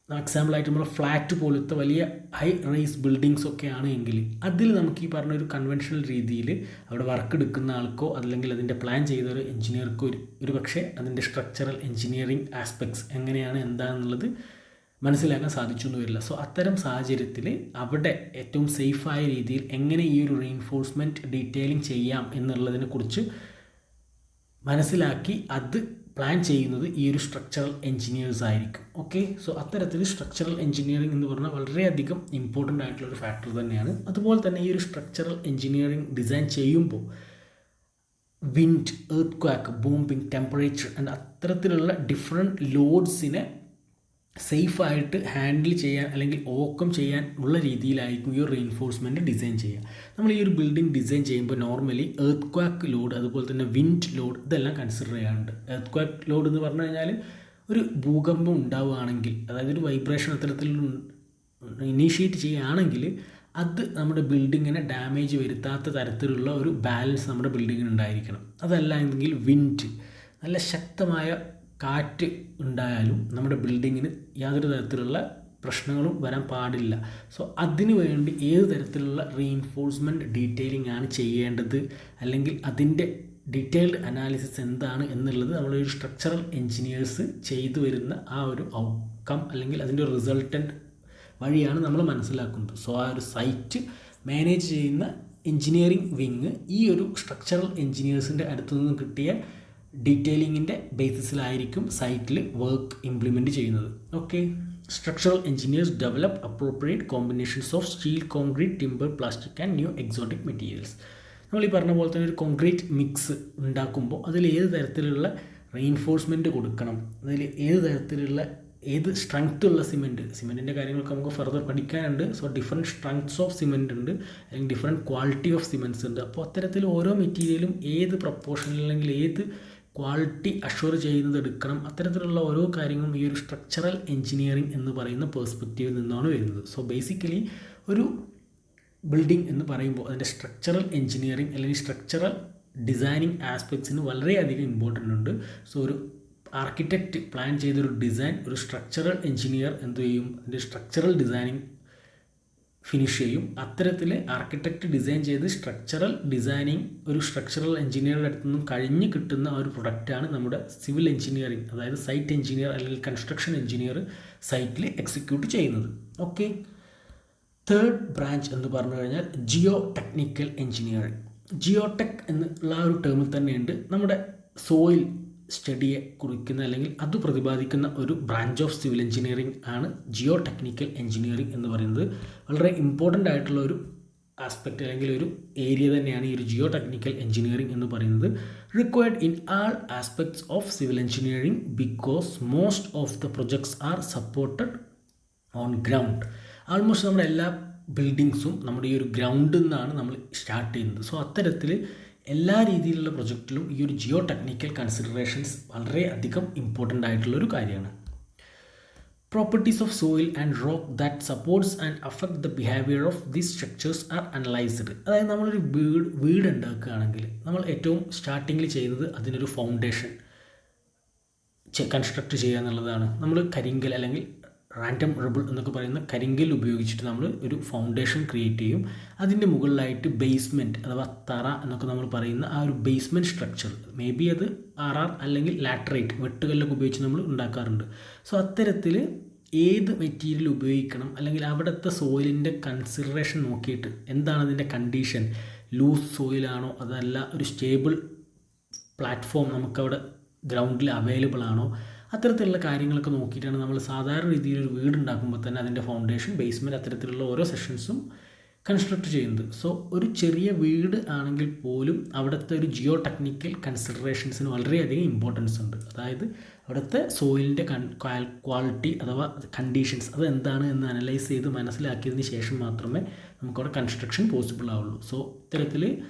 എക്സാമ്പിളായിട്ട് നമ്മൾ ഫ്ലാറ്റ് പോലത്തെ വലിയ ഹൈ റൈസ് ബിൽഡിങ്സ് ഒക്കെ ആണെങ്കിൽ അതിൽ നമുക്ക് ഈ പറഞ്ഞ ഒരു കൺവെൻഷണൽ രീതിയിൽ അവിടെ വർക്ക് എടുക്കുന്ന ആൾക്കോ അല്ലെങ്കിൽ അതിൻ്റെ പ്ലാൻ ചെയ്ത ഒരു എഞ്ചിനീയർക്കോ ഒരു പക്ഷേ അതിൻ്റെ സ്ട്രക്ചറൽ എഞ്ചിനീയറിംഗ് ആസ്പെക്ട്സ് എങ്ങനെയാണ് എന്താണെന്നുള്ളത് മനസ്സിലാക്കാൻ സാധിച്ചു എന്ന് വരില്ല. സോ അത്തരം സാഹചര്യത്തിൽ അവിടെ ഏറ്റവും സേഫായ രീതിയിൽ എങ്ങനെ ഈ ഒരു റീഇൻഫോഴ്സ്മെൻറ്റ് ഡീറ്റെയിലിംഗ് ചെയ്യാം എന്നുള്ളതിനെക്കുറിച്ച് മനസ്സിലാക്കി അത് പ്ലാൻ ചെയ്യുന്നത് ഈ ഒരു സ്ട്രക്ചറൽ എഞ്ചിനീയേഴ്സ് ആയിരിക്കും. ഓക്കെ, സോ അത്തരത്തിൽ സ്ട്രക്ചറൽ എഞ്ചിനീയറിംഗ് എന്ന് പറഞ്ഞാൽ വളരെയധികം ഇമ്പോർട്ടൻ്റ് ആയിട്ടുള്ളൊരു ഫാക്ടർ തന്നെയാണ്. അതുപോലെ തന്നെ ഈ ഒരു സ്ട്രക്ചറൽ എഞ്ചിനീയറിംഗ് ഡിസൈൻ ചെയ്യുമ്പോൾ wind, earth quack, bombing, temperature and അത്തരത്തിലുള്ള ഡിഫറെൻറ്റ് ലോഡ്സിനെ സേഫായിട്ട് ഹാൻഡിൽ ചെയ്യാൻ അല്ലെങ്കിൽ ഓവർകം ചെയ്യാൻ ഉള്ള രീതിയിലായിരിക്കും ഈ ഒരു റീഇൻഫോഴ്സ്മെൻറ്റ് ഡിസൈൻ ചെയ്യുക. നമ്മൾ ഈ ഒരു ബിൽഡിംഗ് ഡിസൈൻ ചെയ്യുമ്പോൾ നോർമലി എർത്ത് ക്വാക്ക് ലോഡ് അതുപോലെ തന്നെ വിൻഡ് ലോഡ് ഇതെല്ലാം കൺസിഡർ ചെയ്യാറുണ്ട്. എർത്ത് ക്വാക്ക് ലോഡ് എന്ന് പറഞ്ഞു കഴിഞ്ഞാൽ ഒരു ഭൂകമ്പം ഉണ്ടാവുകയാണെങ്കിൽ, അതായത് ഒരു വൈബ്രേഷൻ അത്തരത്തിൽ ഇനീഷ്യേറ്റ് ചെയ്യുകയാണെങ്കിൽ അത് നമ്മുടെ ബിൽഡിങ്ങിനെ ഡാമേജ് വരുത്താത്ത തരത്തിലുള്ള ഒരു ബാലൻസ് നമ്മുടെ ബിൽഡിങ്ങിന് ഉണ്ടായിരിക്കണം. അതല്ല എങ്കിൽ വിൻഡ്, നല്ല ശക്തമായ കാറ്റ് ഉണ്ടായാലും നമ്മുടെ ബിൽഡിങ്ങിന് യാതൊരു തരത്തിലുള്ള പ്രശ്നങ്ങളും വരാൻ പാടില്ല. സോ അതിനു വേണ്ടി ഏത് തരത്തിലുള്ള റീഇൻഫോഴ്സ്മെൻറ്റ് ഡീറ്റെയിലിംഗ് ആണ് ചെയ്യേണ്ടത് അല്ലെങ്കിൽ അതിൻ്റെ ഡീറ്റെയിൽഡ് അനാലിസിസ് എന്താണ് എന്നുള്ളത് നമ്മളൊരു സ്ട്രക്ചറൽ എഞ്ചിനീയേഴ്സ് ചെയ്തു വരുന്ന ആ ഒരു ഔട്ട്കം അല്ലെങ്കിൽ അതിൻ്റെ ഒരു റിസൾട്ടൻ്റ് വഴിയാണ് നമ്മൾ മനസ്സിലാക്കുന്നത്. സോ ആ ഒരു സൈറ്റ് മാനേജ് ചെയ്യുന്ന എഞ്ചിനീയറിംഗ് വിങ് ഈ ഒരു സ്ട്രക്ചറൽ എഞ്ചിനീയേഴ്സിൻ്റെ അടുത്തു നിന്നും കിട്ടിയ ഡീറ്റെയിലിങ്ങിൻ്റെ ബേസിസിലായിരിക്കും സൈറ്റിൽ വർക്ക് ഇംപ്ലിമെൻറ്റ് ചെയ്യുന്നത്. Okay, structural engineers develop appropriate combinations of steel, concrete, timber, plastic and new exotic materials. നമ്മൾ ഈ പറഞ്ഞ പോലെ തന്നെ ഒരു കോൺക്രീറ്റ് മിക്സ് ഉണ്ടാക്കുമ്പോൾ അതിൽ ഏത് തരത്തിലുള്ള റീഇൻഫോഴ്സ്മെൻറ്റ് കൊടുക്കണം, അതിൽ ഏത് തരത്തിലുള്ള ഏത് സ്ട്രെങ്ത്തുള്ള സിമെൻറ്റിൻ്റെ കാര്യങ്ങളൊക്കെ നമുക്ക് ഫർദർ പഠിക്കാനുണ്ട്. So different strengths of cement ഉണ്ട്, അല്ലെങ്കിൽ ഡിഫറെൻറ്റ് ക്വാളിറ്റി ഓഫ് സിമെൻറ്റ്സ് ഉണ്ട്. അപ്പോൾ അത്തരത്തിൽ ഓരോ മെറ്റീരിയലും ഏത് പ്രപ്പോർഷനിൽ അല്ലെങ്കിൽ ഏത് ക്വാളിറ്റി അഷ്വർ ചെയ്യുന്നത് എടുക്കണം, അത്തരത്തിലുള്ള ഓരോ കാര്യങ്ങളും ഈ ഒരു സ്ട്രക്ചറൽ എഞ്ചിനീയറിംഗ് എന്ന് പറയുന്ന പേഴ്സ്പെക്റ്റീവിൽ നിന്നാണ് വരുന്നത്. സോ ബേസിക്കലി ഒരു ബിൽഡിംഗ് എന്ന് പറയുമ്പോൾ അതിൻ്റെ സ്ട്രക്ചറൽ എഞ്ചിനീയറിംഗ് അല്ലെങ്കിൽ സ്ട്രക്ചറൽ ഡിസൈനിങ് ആസ്പെക്ട്സിന് വളരെയധികം ഇമ്പോർട്ടൻ്റ് ഉണ്ട്. സോ ഒരു ആർക്കിടെക്റ്റ് പ്ലാൻ ചെയ്തൊരു ഡിസൈൻ ഒരു സ്ട്രക്ചറൽ എഞ്ചിനീയർ എന്ത് ചെയ്യും, അതിൻ്റെ സ്ട്രക്ചറൽ ഡിസൈനിങ് ഫിനിഷ് ചെയ്യും. അത്തരത്തിൽ ആർക്കിടെക്റ്റ് ഡിസൈൻ ചെയ്ത് സ്ട്രക്ചറൽ ഡിസൈനിങ് ഒരു സ്ട്രക്ചറൽ എഞ്ചിനീയറുടെ അടുത്തു നിന്നും കഴിഞ്ഞ് കിട്ടുന്ന ഒരു പ്രൊഡക്റ്റാണ് നമ്മുടെ സിവിൽ എഞ്ചിനീയറിംഗ്, അതായത് സൈറ്റ് എഞ്ചിനീയർ അല്ലെങ്കിൽ കൺസ്ട്രക്ഷൻ എഞ്ചിനീയർ സൈറ്റിൽ എക്സിക്യൂട്ട് ചെയ്യുന്നത്. ഓക്കെ, തേർഡ് ബ്രാഞ്ച് എന്ന് പറഞ്ഞു കഴിഞ്ഞാൽ ജിയോ ടെക്നിക്കൽ എഞ്ചിനീയറിംഗ്. ജിയോടെക് എന്നുള്ള ഒരു ടേമിൽ തന്നെയുണ്ട് നമ്മുടെ സോയിൽ സ്റ്റഡിയെ കുറിക്കുന്ന അല്ലെങ്കിൽ അത് പ്രതിപാദിക്കുന്ന ഒരു ബ്രാഞ്ച് ഓഫ് സിവിൽ എഞ്ചിനീയറിംഗ് ആണ് ജിയോ ടെക്നിക്കൽ എഞ്ചിനീയറിംഗ് എന്ന് പറയുന്നത്. വളരെ ഇമ്പോർട്ടൻ്റ് ആയിട്ടുള്ള ഒരു ആസ്പെക്റ്റ് അല്ലെങ്കിൽ ഒരു ഏരിയ തന്നെയാണ് ഈ ഒരു ജിയോ ടെക്നിക്കൽ എഞ്ചിനീയറിംഗ് എന്ന് പറയുന്നത്. Required in all aspects of civil engineering because most of the projects are supported on ground. Almost നമ്മുടെ എല്ലാ ബിൽഡിങ്സും നമ്മുടെ ഈ ഒരു ഗ്രൗണ്ടിൽ നിന്നാണ് നമ്മൾ സ്റ്റാർട്ട് ചെയ്യുന്നത്. സോ അത്തരത്തിൽ എല്ലാ രീതിയിലുള്ള പ്രൊജക്റ്റിലും ഈ ഒരു ജിയോ ടെക്നിക്കൽ കൺസിഡറേഷൻസ് വളരെ അധികം ഇമ്പോർട്ടൻ്റ് ആയിട്ടുള്ളൊരു കാര്യമാണ്. Properties of soil and rock that supports and affect the behaviour of these structures R analysed. അതായത് നമ്മളൊരു വീട് ഉണ്ടാക്കുകയാണെങ്കിൽ നമ്മൾ ഏറ്റവും സ്റ്റാർട്ടിങ്ങിൽ ചെയ്യുന്നത് അതിനൊരു ഫൗണ്ടേഷൻ കൺസ്ട്രക്ട് ചെയ്യുക എന്നുള്ളതാണ്. നമ്മൾ കരിങ്കൽ അല്ലെങ്കിൽ റാൻഡം റബിൾ എന്നൊക്കെ പറയുന്ന കരിങ്കൽ ഉപയോഗിച്ചിട്ട് നമ്മൾ ഒരു ഫൗണ്ടേഷൻ ക്രിയേറ്റ് ചെയ്യും. അതിൻ്റെ മുകളിലായിട്ട് ബേസ്മെൻറ്റ് അഥവാ തറ എന്നൊക്കെ നമ്മൾ പറയുന്ന ആ ഒരു ബേസ്മെൻറ്റ് സ്ട്രക്ചർ, മേ ബി അത് RR അല്ലെങ്കിൽ ലാറ്ററൈറ്റ് വെട്ടുകല്ലൊക്കെ ഉപയോഗിച്ച് നമ്മൾ ഉണ്ടാക്കാറുണ്ട്. സോ അത്തരത്തിൽ ഏത് മെറ്റീരിയൽ ഉപയോഗിക്കണം അല്ലെങ്കിൽ അവിടുത്തെ സോയിലിൻ്റെ കൺസിഡറേഷൻ നോക്കിയിട്ട് എന്താണ് അതിൻ്റെ കണ്ടീഷൻ, ലൂസ് സോയിലാണോ അതല്ല ഒരു സ്റ്റേബിൾ പ്ലാറ്റ്ഫോം നമുക്കവിടെ ഗ്രൗണ്ടിൽ അവൈലബിൾ ആണോ, അത്തരത്തിലുള്ള കാര്യങ്ങളൊക്കെ നോക്കിയിട്ടാണ് നമ്മൾ സാധാരണ രീതിയിൽ ഒരു വീട് ഉണ്ടാക്കുമ്പോൾ തന്നെ അതിൻ്റെ ഫൗണ്ടേഷൻ, ബേസ്മെൻറ്റ് അത്തരത്തിലുള്ള ഓരോ സെഷൻസും കൺസ്ട്രക്ട് ചെയ്യുന്നത്. സോ ഒരു ചെറിയ വീട് ആണെങ്കിൽ പോലും അവിടുത്തെ ഒരു ജിയോ ടെക്നിക്കൽ കൺസിഡറേഷൻസിന് വളരെയധികം ഇമ്പോർട്ടൻസ് ഉണ്ട്. അതായത് അവിടുത്തെ സോയിലിൻ്റെ ക്വാളിറ്റി അഥവാ കണ്ടീഷൻസ് അത് എന്താണ് എന്ന് അനലൈസ് ചെയ്ത് മനസ്സിലാക്കിയതിന് ശേഷം മാത്രമേ നമുക്കവിടെ കൺസ്ട്രക്ഷൻ പോസിബിൾ ആവുള്ളൂ. സോ ഇത്തരത്തിൽ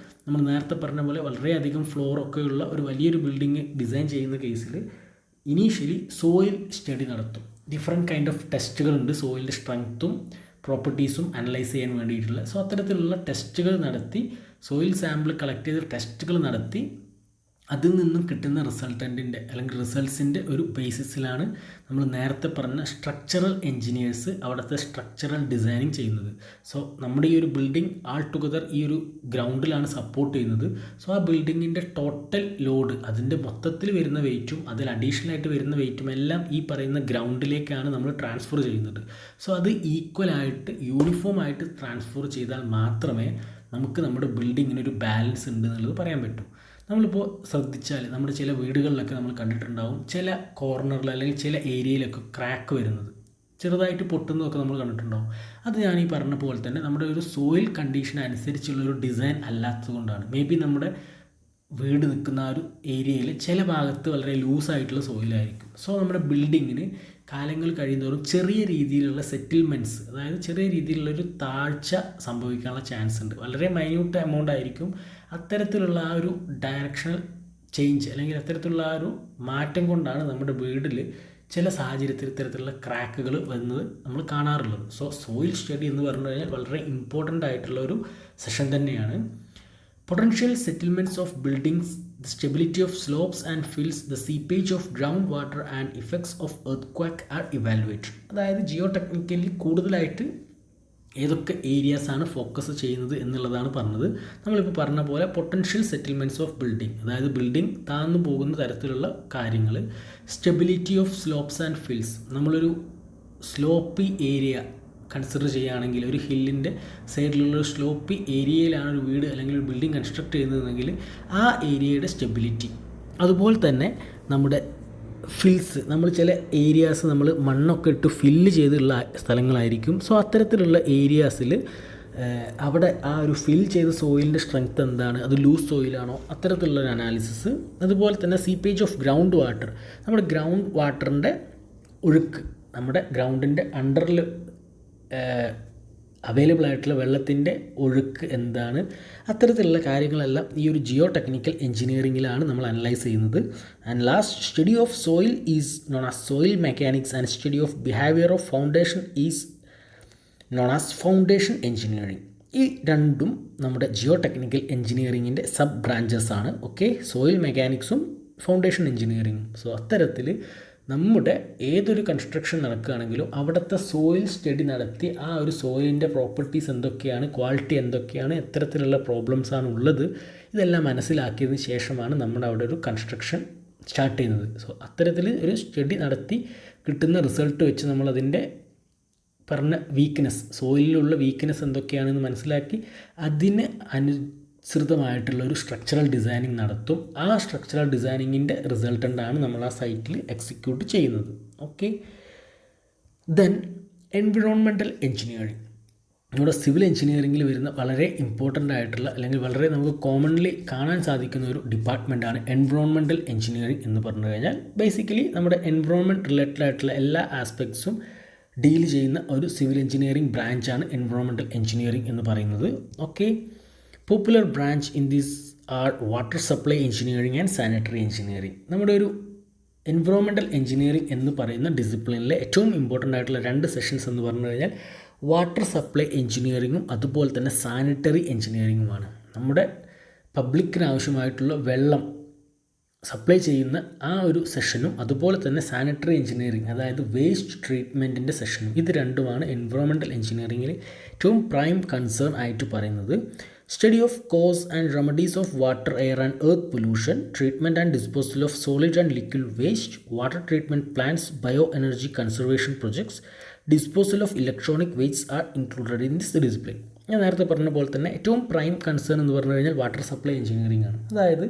നമ്മൾ നേരത്തെ പറഞ്ഞ പോലെ വളരെയധികം ഫ്ലോറൊക്കെയുള്ള ഒരു വലിയൊരു ബിൽഡിങ് ഡിസൈൻ ചെയ്യുന്ന കേസിൽ ഇനീഷ്യലി സോയിൽ സ്റ്റഡി നടത്തും. ഡിഫറെൻറ്റ് കൈൻഡ് ഓഫ് ടെസ്റ്റുകളുണ്ട് സോയിലിൻ്റെ സ്ട്രെങ്ത്തും പ്രോപ്പർട്ടീസും അനലൈസ് ചെയ്യാൻ വേണ്ടിയിട്ടുള്ള. സോ അത്തരത്തിലുള്ള ടെസ്റ്റുകൾ നടത്തി, സോയിൽ സാമ്പിൾ കളക്ട് ചെയ്ത ടെസ്റ്റുകൾ നടത്തി അതിൽ നിന്നും കിട്ടുന്ന റിസൾട്ടൻറ്റിൻ്റെ അല്ലെങ്കിൽ റിസൾട്ട്സിൻ്റെ ഒരു ബേസിസിലാണ് നമ്മൾ നേരത്തെ പറഞ്ഞ സ്ട്രക്ചറൽ എൻജിനീയേഴ്സ് അവിടുത്തെ സ്ട്രക്ചറൽ ഡിസൈനിങ് ചെയ്യുന്നത്. സോ നമ്മുടെ ഈ ഒരു ബിൽഡിംഗ് ആൾ ടുഗദർ ഈ ഒരു ഗ്രൗണ്ടിലാണ് സപ്പോർട്ട് ചെയ്യുന്നത്. സോ ആ ബിൽഡിങ്ങിൻ്റെ ടോട്ടൽ ലോഡ്, അതിൻ്റെ മൊത്തത്തിൽ വരുന്ന വെയിറ്റും അതിൽ അഡീഷണൽ ആയിട്ട് വരുന്ന വെയിറ്റും എല്ലാം ഈ പറയുന്ന ഗ്രൗണ്ടിലേക്കാണ് നമ്മൾ ട്രാൻസ്ഫർ ചെയ്യുന്നത്. സോ അത് ഈക്വലായിട്ട് യൂണിഫോം ആയിട്ട് ട്രാൻസ്ഫർ ചെയ്താൽ മാത്രമേ നമുക്ക് നമ്മുടെ ബിൽഡിങ്ങിനൊരു ബാലൻസ് ഉണ്ട് എന്നുള്ളത് പറയാൻ പറ്റൂ. നമ്മളിപ്പോൾ ശ്രദ്ധിച്ചാൽ നമ്മുടെ ചില വീടുകളിലൊക്കെ നമ്മൾ കണ്ടിട്ടുണ്ടാവും, ചില കോർണറിൽ അല്ലെങ്കിൽ ചില ഏരിയയിലൊക്കെ ക്രാക്ക് വരുന്നത്, ചെറുതായിട്ട് പൊട്ടുന്നതൊക്കെ നമ്മൾ കണ്ടിട്ടുണ്ടാവും. അത് ഞാൻ ഈ പറഞ്ഞ പോലെ തന്നെ നമ്മുടെ ഒരു സോയിൽ കണ്ടീഷൻ അനുസരിച്ചുള്ളൊരു ഡിസൈൻ അല്ലാത്തത് കൊണ്ടാണ്. മേ ബി നമ്മുടെ വീട് നിൽക്കുന്ന ആ ഒരു ഏരിയയിൽ ചില ഭാഗത്ത് വളരെ ലൂസായിട്ടുള്ള സോയിലായിരിക്കും. സോ നമ്മുടെ ബിൽഡിങ്ങിന് കാലങ്ങൾ കഴിയുന്നതോറും ചെറിയ രീതിയിലുള്ള സെറ്റിൽമെൻറ്റ്സ്, അതായത് ചെറിയ രീതിയിലുള്ളൊരു താഴ്ച സംഭവിക്കാനുള്ള ചാൻസ് ഉണ്ട്. വളരെ മൈന്യൂട്ട് എമൗണ്ട് ആയിരിക്കും. അത്തരത്തിലുള്ള ആ ഒരു ഡയറക്ഷണൽ ചേഞ്ച് അല്ലെങ്കിൽ അത്തരത്തിലുള്ള ആ ഒരു മാറ്റം കൊണ്ടാണ് നമ്മുടെ വീട്ടിൽ ചില സാഹചര്യത്തിൽ ഇത്തരത്തിലുള്ള ക്രാക്കുകൾ വരുന്നത് നമ്മൾ കാണാറുള്ളത്. സോ സോയിൽ സ്റ്റഡി എന്ന് പറഞ്ഞു കഴിഞ്ഞാൽ വളരെ ഇമ്പോർട്ടൻ്റ് ആയിട്ടുള്ള ഒരു സെഷൻ തന്നെയാണ്. Potential settlements of buildings, the stability of slopes and fills, the seepage of groundwater and effects of earthquake are evaluated. അതായത് ജിയോ ടെക്നിക്കലി കൂടുതലായിട്ട് ഏതൊക്കെ ഏരിയാസാണ് ഫോക്കസ് ചെയ്യുന്നത് എന്നുള്ളതാണ് പറഞ്ഞത്. നമ്മളിപ്പോൾ പറഞ്ഞ പോലെ പൊട്ടൻഷ്യൽ സെറ്റിൽമെൻറ്റ്സ് ഓഫ് ബിൽഡിംഗ്, അതായത് ബിൽഡിംഗ് താഴ്ന്നു പോകുന്ന തരത്തിലുള്ള കാര്യങ്ങൾ. Stability of slopes and fils, നമ്മളൊരു സ്ലോപ്പി ഏരിയ കൺസിഡർ ചെയ്യുകയാണെങ്കിൽ, ഒരു ഹില്ലിൻ്റെ സൈഡിലുള്ള ഒരു സ്ലോപ്പി ഏരിയയിലാണ് ഒരു വീട് അല്ലെങ്കിൽ ഒരു ബിൽഡിംഗ് കൺസ്ട്രക്ട് ചെയ്യുന്നതെങ്കിൽ ആ ഏരിയയുടെ സ്റ്റെബിലിറ്റി. അതുപോലെ തന്നെ നമ്മുടെ ഫിൽസ്, നമ്മൾ ചില ഏരിയാസ് നമ്മൾ മണ്ണൊക്കെ ഇട്ട് ഫില്ല് ചെയ്തുള്ള സ്ഥലങ്ങളായിരിക്കും. സോ അത്തരത്തിലുള്ള ഏരിയാസിൽ അവിടെ ആ ഒരു ഫിൽ ചെയ്ത സോയിലിൻ്റെ സ്ട്രെങ്ത് എന്താണ്, അത് ലൂസ് സോയിലാണോ, അത്തരത്തിലുള്ളൊരു അനാലിസിസ്. അതുപോലെ തന്നെ സീപ്പേജ് ഓഫ് ഗ്രൗണ്ട് വാട്ടർ, നമ്മുടെ ഗ്രൗണ്ട് വാട്ടറിൻ്റെ ഒഴുക്ക്, നമ്മുടെ ഗ്രൗണ്ടിൻ്റെ അണ്ടറിൽ അവൈലബിൾ ആയിട്ടുള്ള വെള്ളത്തിൻ്റെ ഒഴുക്ക് എന്താണ്, അത്തരത്തിലുള്ള കാര്യങ്ങളെല്ലാം ഈ ഒരു ജിയോ ടെക്നിക്കൽ എഞ്ചിനീയറിങ്ങിലാണ് നമ്മൾ അനലൈസ് ചെയ്യുന്നത്. And last, study of soil is known as soil mechanics and study of behaviour of foundation is known as foundation engineering. ഈ രണ്ടും നമ്മുടെ ജിയോ ടെക്നിക്കൽ എഞ്ചിനീയറിങ്ങിൻ്റെ സബ് ബ്രാഞ്ചസ് ആണ്. ഓക്കെ, സോയിൽ മെക്കാനിക്സും ഫൗണ്ടേഷൻ എഞ്ചിനീയറിങ്ങും. സോ അത്തരത്തിൽ നമ്മുടെ ഏതൊരു കൺസ്ട്രക്ഷൻ നടക്കുകയാണെങ്കിലും അവിടുത്തെ സോയിൽ സ്റ്റഡി നടത്തി ആ ഒരു സോയിലിൻ്റെ പ്രോപ്പർട്ടീസ് എന്തൊക്കെയാണ്, ക്വാളിറ്റി എന്തൊക്കെയാണ്, എത്തരത്തിലുള്ള പ്രോബ്ലംസാണ് ഉള്ളത്, ഇതെല്ലാം മനസ്സിലാക്കിയതിന് ശേഷമാണ് നമ്മുടെ അവിടെ ഒരു കൺസ്ട്രക്ഷൻ സ്റ്റാർട്ട് ചെയ്യുന്നത്. സോ അത്തരത്തിൽ ഒരു സ്റ്റഡി നടത്തി കിട്ടുന്ന റിസൾട്ട് വെച്ച് നമ്മളതിൻ്റെ പറഞ്ഞ വീക്ക്നെസ്, സോയിലിലുള്ള വീക്ക്നെസ് എന്തൊക്കെയാണെന്ന് മനസ്സിലാക്കി അതിന് അനുസൃതമായിട്ടുള്ള ഒരു സ്ട്രക്ചറൽ ഡിസൈനിങ് നടത്തും. ആ സ്ട്രക്ചറൽ ഡിസൈനിങ്ങിൻ്റെ റിസൾട്ടൻ്റാണ് നമ്മൾ ആ സൈറ്റിൽ എക്സിക്യൂട്ട് ചെയ്യുന്നത്. Okay, then environmental engineering. നമ്മുടെ സിവിൽ എഞ്ചിനീയറിങ്ങിൽ വരുന്ന വളരെ ഇമ്പോർട്ടൻ്റ് ആയിട്ടുള്ള അല്ലെങ്കിൽ വളരെ നമുക്ക് കോമൺലി കാണാൻ സാധിക്കുന്ന ഒരു ഡിപ്പാർട്ട്മെൻറ്റാണ് എൻവിറോൺമെൻറ്റൽ എഞ്ചിനീയറിംഗ് എന്ന് പറഞ്ഞു കഴിഞ്ഞാൽ. ബേസിക്കലി നമ്മുടെ എൻവിറോൺമെൻറ്റ് റിലേറ്റഡ് ആയിട്ടുള്ള എല്ലാ ആസ്പെക്ട്സും ഡീൽ ചെയ്യുന്ന ഒരു സിവിൽ എഞ്ചിനീയറിംഗ് ബ്രാഞ്ചാണ് എൻവിറോൺമെൻറ്റൽ എഞ്ചിനീയറിംഗ് എന്ന് പറയുന്നത്. Okay, popular branch in this are water supply engineering and sanitary engineering. നമ്മുടെ ഒരു എൻവിറോൺമെൻറ്റൽ എഞ്ചിനീയറിംഗ് എന്ന് പറയുന്ന ഡിസിപ്ലിനിലെ ഏറ്റവും ഇമ്പോർട്ടൻ്റ് ആയിട്ടുള്ള രണ്ട് സെഷൻസ് എന്ന് പറഞ്ഞു കഴിഞ്ഞാൽ വാട്ടർ സപ്ലൈ എഞ്ചിനീയറിങ്ങും അതുപോലെ തന്നെ സാനിറ്ററി എഞ്ചിനീയറിങ്ങുമാണ്. നമ്മുടെ പബ്ലിക്കിന് ആവശ്യമായിട്ടുള്ള വെള്ളം സപ്ലൈ ചെയ്യുന്ന ആ ഒരു സെഷനും അതുപോലെ തന്നെ സാനിറ്ററി എഞ്ചിനീയറിംഗ്, അതായത് വേസ്റ്റ് ട്രീറ്റ്മെൻറ്റിൻ്റെ സെഷനും, ഇത് രണ്ടുമാണ് എൻവിറോൺമെൻറ്റൽ എഞ്ചിനീയറിങ്ങിൽ ഏറ്റവും പ്രൈം കൺസേൺ ആയിട്ട് പറയുന്നത്. Study of cause and remedies of water, air and earth pollution, treatment and disposal of solid and liquid waste, water treatment plants, bio energy conservation projects, disposal of electronic waste are included in this discipline. ഞാൻ നേരത്തെ പറഞ്ഞ പോലെ തന്നെ ഏറ്റവും prime concern എന്ന് പറഞ്ഞു കഴിഞ്ഞാൽ water supply engineering ആണ്. അതായത്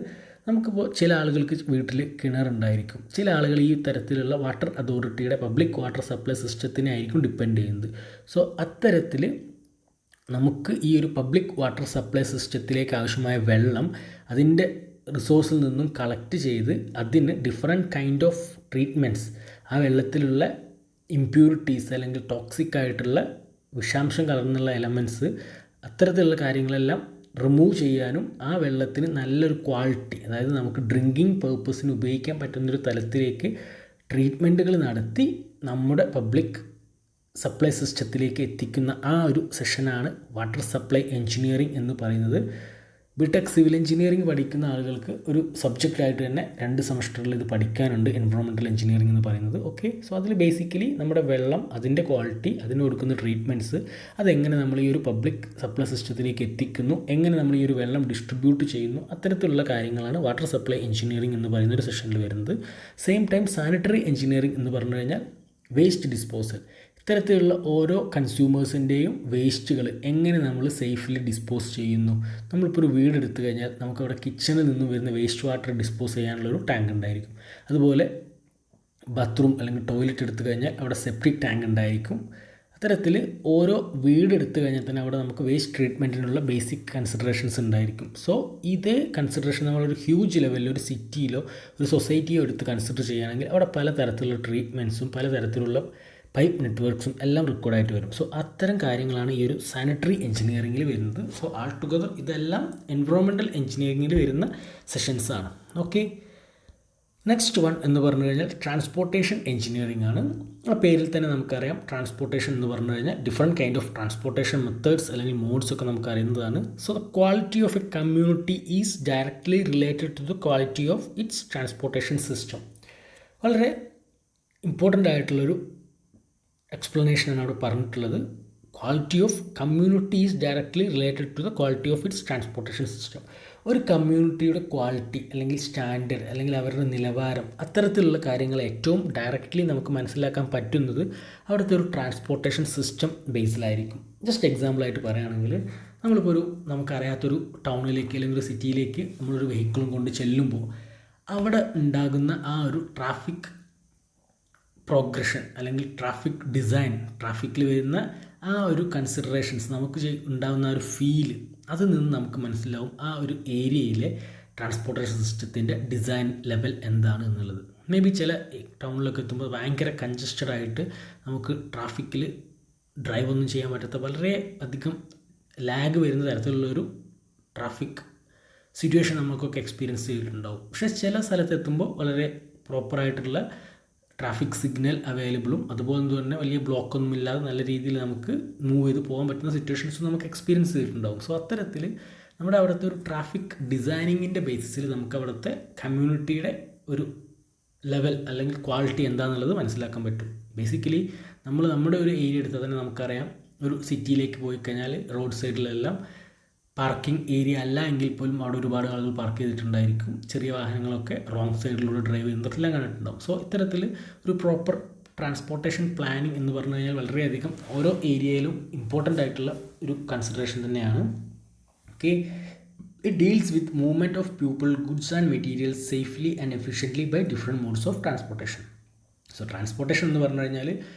നമുക്കിപ്പോൾ ചില ആളുകൾക്ക് വീട്ടിൽ കിണറുണ്ടായിരിക്കും, ചില ആളുകൾ ഈ തരത്തിലുള്ള വാട്ടർ അതോറിറ്റിയുടെ പബ്ലിക് വാട്ടർ സപ്ലൈ സിസ്റ്റത്തിനെ ആയിരിക്കും ഡിപ്പെൻഡ് ചെയ്യുന്നത്. സോ അത്തരത്തിൽ നമുക്ക് ഈ ഒരു പബ്ലിക് വാട്ടർ സപ്ലൈ സിസ്റ്റത്തിലേക്ക് ആവശ്യമായ വെള്ളം അതിൻ്റെ റിസോഴ്സിൽ നിന്നും കളക്ട് ചെയ്ത് അതിന് ഡിഫറെൻറ്റ് കൈൻഡ് ഓഫ് ട്രീറ്റ്മെൻറ്റ്സ്, ആ വെള്ളത്തിലുള്ള ഇമ്പ്യൂരിറ്റീസ് അല്ലെങ്കിൽ ടോക്സിക് ആയിട്ടുള്ള വിഷാംശം കലർന്നുള്ള എലമെൻറ്റ്സ്, അത്തരത്തിലുള്ള കാര്യങ്ങളെല്ലാം റിമൂവ് ചെയ്യാനും ആ വെള്ളത്തിന് നല്ലൊരു ക്വാളിറ്റി, അതായത് നമുക്ക് ഡ്രിങ്കിങ് പേർപ്പസിന് ഉപയോഗിക്കാൻ പറ്റുന്നൊരു തലത്തിലേക്ക് ട്രീറ്റ്മെൻറ്റുകൾ നടത്തി നമ്മുടെ പബ്ലിക് സപ്ലൈ സിസ്റ്റത്തിലേക്ക് എത്തിക്കുന്ന ആ ഒരു സെഷനാണ് വാട്ടർ സപ്ലൈ എഞ്ചിനീയറിംഗ് എന്ന് പറയുന്നത്. ബിടെക് സിവിൽ എഞ്ചിനീയറിംഗ് പഠിക്കുന്ന ആളുകൾക്ക് ഒരു സബ്ജക്റ്റായിട്ട് തന്നെ 2 സെമസ്റ്ററിൽ ഇത് പഠിക്കാനുണ്ട്, എൻവറോൺമെൻറ്റൽ എഞ്ചിനീയറിംഗ് എന്ന് പറയുന്നത്. ഓക്കെ, സോ അതിൽ ബേസിക്കലി നമ്മുടെ വെള്ളം, അതിൻ്റെ ക്വാളിറ്റി, അതിന് കൊടുക്കുന്ന ട്രീറ്റ്മെൻറ്റ്സ്, അതെങ്ങനെ നമ്മൾ ഈ ഒരു പബ്ലിക് സപ്ലൈ സിസ്റ്റത്തിലേക്ക് എത്തിക്കുന്നു, എങ്ങനെ നമ്മൾ ഈ ഒരു വെള്ളം ഡിസ്ട്രിബ്യൂട്ട് ചെയ്യുന്നു, അത്തരത്തിലുള്ള കാര്യങ്ങളാണ് വാട്ടർ സപ്ലൈ എഞ്ചിനീയറിംഗ് എന്ന് പറയുന്ന ഒരു സെഷനിൽ വരുന്നത്. സെയിം ടൈം സാനിറ്ററി എഞ്ചിനീയറിംഗ് എന്ന് പറഞ്ഞു കഴിഞ്ഞാൽ വേസ്റ്റ് ഡിസ്പോസൽ. ഇത്തരത്തിലുള്ള ഓരോ കൺസ്യൂമേഴ്സിൻ്റെയും വേസ്റ്റുകൾ എങ്ങനെ നമ്മൾ സേഫ്ലി ഡിസ്പോസ് ചെയ്യുന്നു. നമ്മളിപ്പോൾ ഒരു വീട് എടുത്തു കഴിഞ്ഞാൽ നമുക്കവിടെ കിച്ചണിൽ നിന്ന് വരുന്ന വേസ്റ്റ് വാട്ടർ ഡിസ്പോസ് ചെയ്യാനുള്ളൊരു ടാങ്ക് ഉണ്ടായിരിക്കും. അതുപോലെ ബാത്റൂം അല്ലെങ്കിൽ ടോയ്ലറ്റ് എടുത്തു കഴിഞ്ഞാൽ അവിടെ സെപ്റ്റിക് ടാങ്ക് ഉണ്ടായിരിക്കും. അത്തരത്തിൽ ഓരോ വീട് എടുത്തു കഴിഞ്ഞാൽ തന്നെ അവിടെ നമുക്ക് വേസ്റ്റ് ട്രീറ്റ്മെൻറ്റിനുള്ള ബേസിക് കൺസിഡറേഷൻസ് ഉണ്ടായിരിക്കും. സോ ഇതേ കൺസിഡറേഷൻ നമ്മളൊരു ഹ്യൂജ് ലെവലിൽ ഒരു സിറ്റിയിലോ ഒരു സൊസൈറ്റിയോ എടുത്ത് കൺസിഡർ ചെയ്യുകയാണെങ്കിൽ അവിടെ പലതരത്തിലുള്ള ട്രീറ്റ്മെൻറ്റ്സും പലതരത്തിലുള്ള പൈപ്പ് നെറ്റ്വർക്ക്സും എല്ലാം റെക്കോർഡായിട്ട് വരും. സോ അത്തരം കാര്യങ്ങളാണ് ഈ ഒരു സാനിറ്ററി എഞ്ചിനീയറിംഗിൽ വരുന്നത്. സോ ആൾ ടുഗദർ ഇതെല്ലാം എൻവറോൺമെൻറ്റൽ എഞ്ചിനീയറിംഗിൽ വരുന്ന സെഷൻസാണ്. ഓക്കെ, നെക്സ്റ്റ് വൺ എന്ന് പറഞ്ഞു കഴിഞ്ഞാൽ ട്രാൻസ്പോർട്ടേഷൻ എഞ്ചിനീയറിംഗ് ആണ്. ആ പേരിൽ തന്നെ നമുക്കറിയാം, ട്രാൻസ്പോർട്ടേഷൻ എന്ന് പറഞ്ഞു കഴിഞ്ഞാൽ different kind of transportation methods അല്ലെങ്കിൽ മോഡ്സ് ഒക്കെ നമുക്ക് അറിയുന്നതാണ്. So the quality of a community is directly related to the quality of its transportation system. വളരെ ഇമ്പോർട്ടൻ്റ് ആയിട്ടുള്ളൊരു എക്സ്പ്ലനേഷനാണ് അവിടെ പറഞ്ഞിട്ടുള്ളത്. Quality of community is directly related to the quality of its transportation system. ഒരു കമ്മ്യൂണിറ്റിയുടെ ക്വാളിറ്റി അല്ലെങ്കിൽ standard അല്ലെങ്കിൽ അവരുടെ നിലവാരം, അത്തരത്തിലുള്ള കാര്യങ്ങൾ ഏറ്റവും ഡയറക്റ്റ്ലി നമുക്ക് മനസ്സിലാക്കാൻ പറ്റുന്നത് അവിടുത്തെ ഒരു ട്രാൻസ്പോർട്ടേഷൻ സിസ്റ്റം ബേസിലായിരിക്കും. ജസ്റ്റ് എക്സാമ്പിളായിട്ട് പറയുകയാണെങ്കിൽ, നമ്മളിപ്പോൾ നമുക്കറിയാത്തൊരു ടൗണിലേക്ക് അല്ലെങ്കിൽ ഒരു സിറ്റിയിലേക്ക് നമ്മളൊരു വെഹിക്കിളും കൊണ്ട് ചെല്ലുമ്പോൾ അവിടെ ഉണ്ടാകുന്ന ആ ഒരു ട്രാഫിക് പ്രോഗ്രഷൻ അല്ലെങ്കിൽ ട്രാഫിക് ഡിസൈൻ, ട്രാഫിക്കിൽ വരുന്ന ആ ഒരു കൺസിഡറേഷൻസ്, നമുക്ക് ഉണ്ടാകുന്ന ആ ഒരു ഫീല്, അതിൽ നിന്ന് നമുക്ക് മനസ്സിലാവും ആ ഒരു ഏരിയയിലെ ട്രാൻസ്പോർട്ടേഷൻ സിസ്റ്റത്തിൻ്റെ ഡിസൈൻ ലെവൽ എന്താണ് എന്നുള്ളത്. മേ ബി ചില ടൗണിലൊക്കെ എത്തുമ്പോൾ ഭയങ്കര കൺജസ്റ്റഡ് ആയിട്ട് നമുക്ക് ട്രാഫിക്കിൽ ഡ്രൈവ് ഒന്നും ചെയ്യാൻ പറ്റാത്ത വളരെ അധികം ലാഗ് വരുന്ന തരത്തിലുള്ളൊരു ട്രാഫിക് സിറ്റുവേഷൻ നമുക്കൊക്കെ എക്സ്പീരിയൻസ് ചെയ്തിട്ടുണ്ടാവും. പക്ഷേ ചില സ്ഥലത്ത് എത്തുമ്പോൾ വളരെ പ്രോപ്പറായിട്ടുള്ള ട്രാഫിക് സിഗ്നൽ അവൈലബിളും അതുപോലെ തന്നെ വലിയ ബ്ലോക്കൊന്നും ഇല്ലാതെ നല്ല രീതിയിൽ നമുക്ക് മൂവ് ചെയ്ത് പോകാൻ പറ്റുന്ന സിറ്റുവേഷൻസ് നമുക്ക് എക്സ്പീരിയൻസ് ചെയ്തിട്ടുണ്ടാകും. സോ അത്തരത്തിൽ നമ്മുടെ അവിടുത്തെ ഒരു ട്രാഫിക് ഡിസൈനിങ്ങിൻ്റെ ബേസിസിൽ നമുക്ക് അവിടുത്തെ കമ്മ്യൂണിറ്റിയുടെ ഒരു ലെവൽ അല്ലെങ്കിൽ ക്വാളിറ്റി എന്താണെന്നുള്ളത് മനസ്സിലാക്കാൻ പറ്റും. ബേസിക്കലി നമ്മുടെ ഒരു ഏരിയ എടുത്താൽ തന്നെ നമുക്കറിയാം, ഒരു സിറ്റിയിലേക്ക് പോയി കഴിഞ്ഞാൽ റോഡ് സൈഡിലെല്ലാം പാർക്കിംഗ് ഏരിയ അല്ല എങ്കിൽ പോലും അവിടെ ഒരുപാട് ആളുകൾ പാർക്ക് ചെയ്തിട്ടുണ്ടായിരിക്കും. ചെറിയ വാഹനങ്ങളൊക്കെ റോങ് സൈഡിലൂടെ ഡ്രൈവ് ചെയ്യുന്നതെല്ലാം കണ്ടിട്ടുണ്ടാവും. സോ ഇത്തരത്തിൽ ഒരു പ്രോപ്പർ ട്രാൻസ്പോർട്ടേഷൻ പ്ലാനിങ് എന്ന് പറഞ്ഞു കഴിഞ്ഞാൽ വളരെയധികം ഓരോ ഏരിയയിലും ഇമ്പോർട്ടൻ്റ് ആയിട്ടുള്ള ഒരു കൺസിഡറേഷൻ തന്നെയാണ്. Okay, it deals with movement of people, goods and materials safely and efficiently by different modes of transportation. So transportation എന്ന് പറഞ്ഞു കഴിഞ്ഞാൽ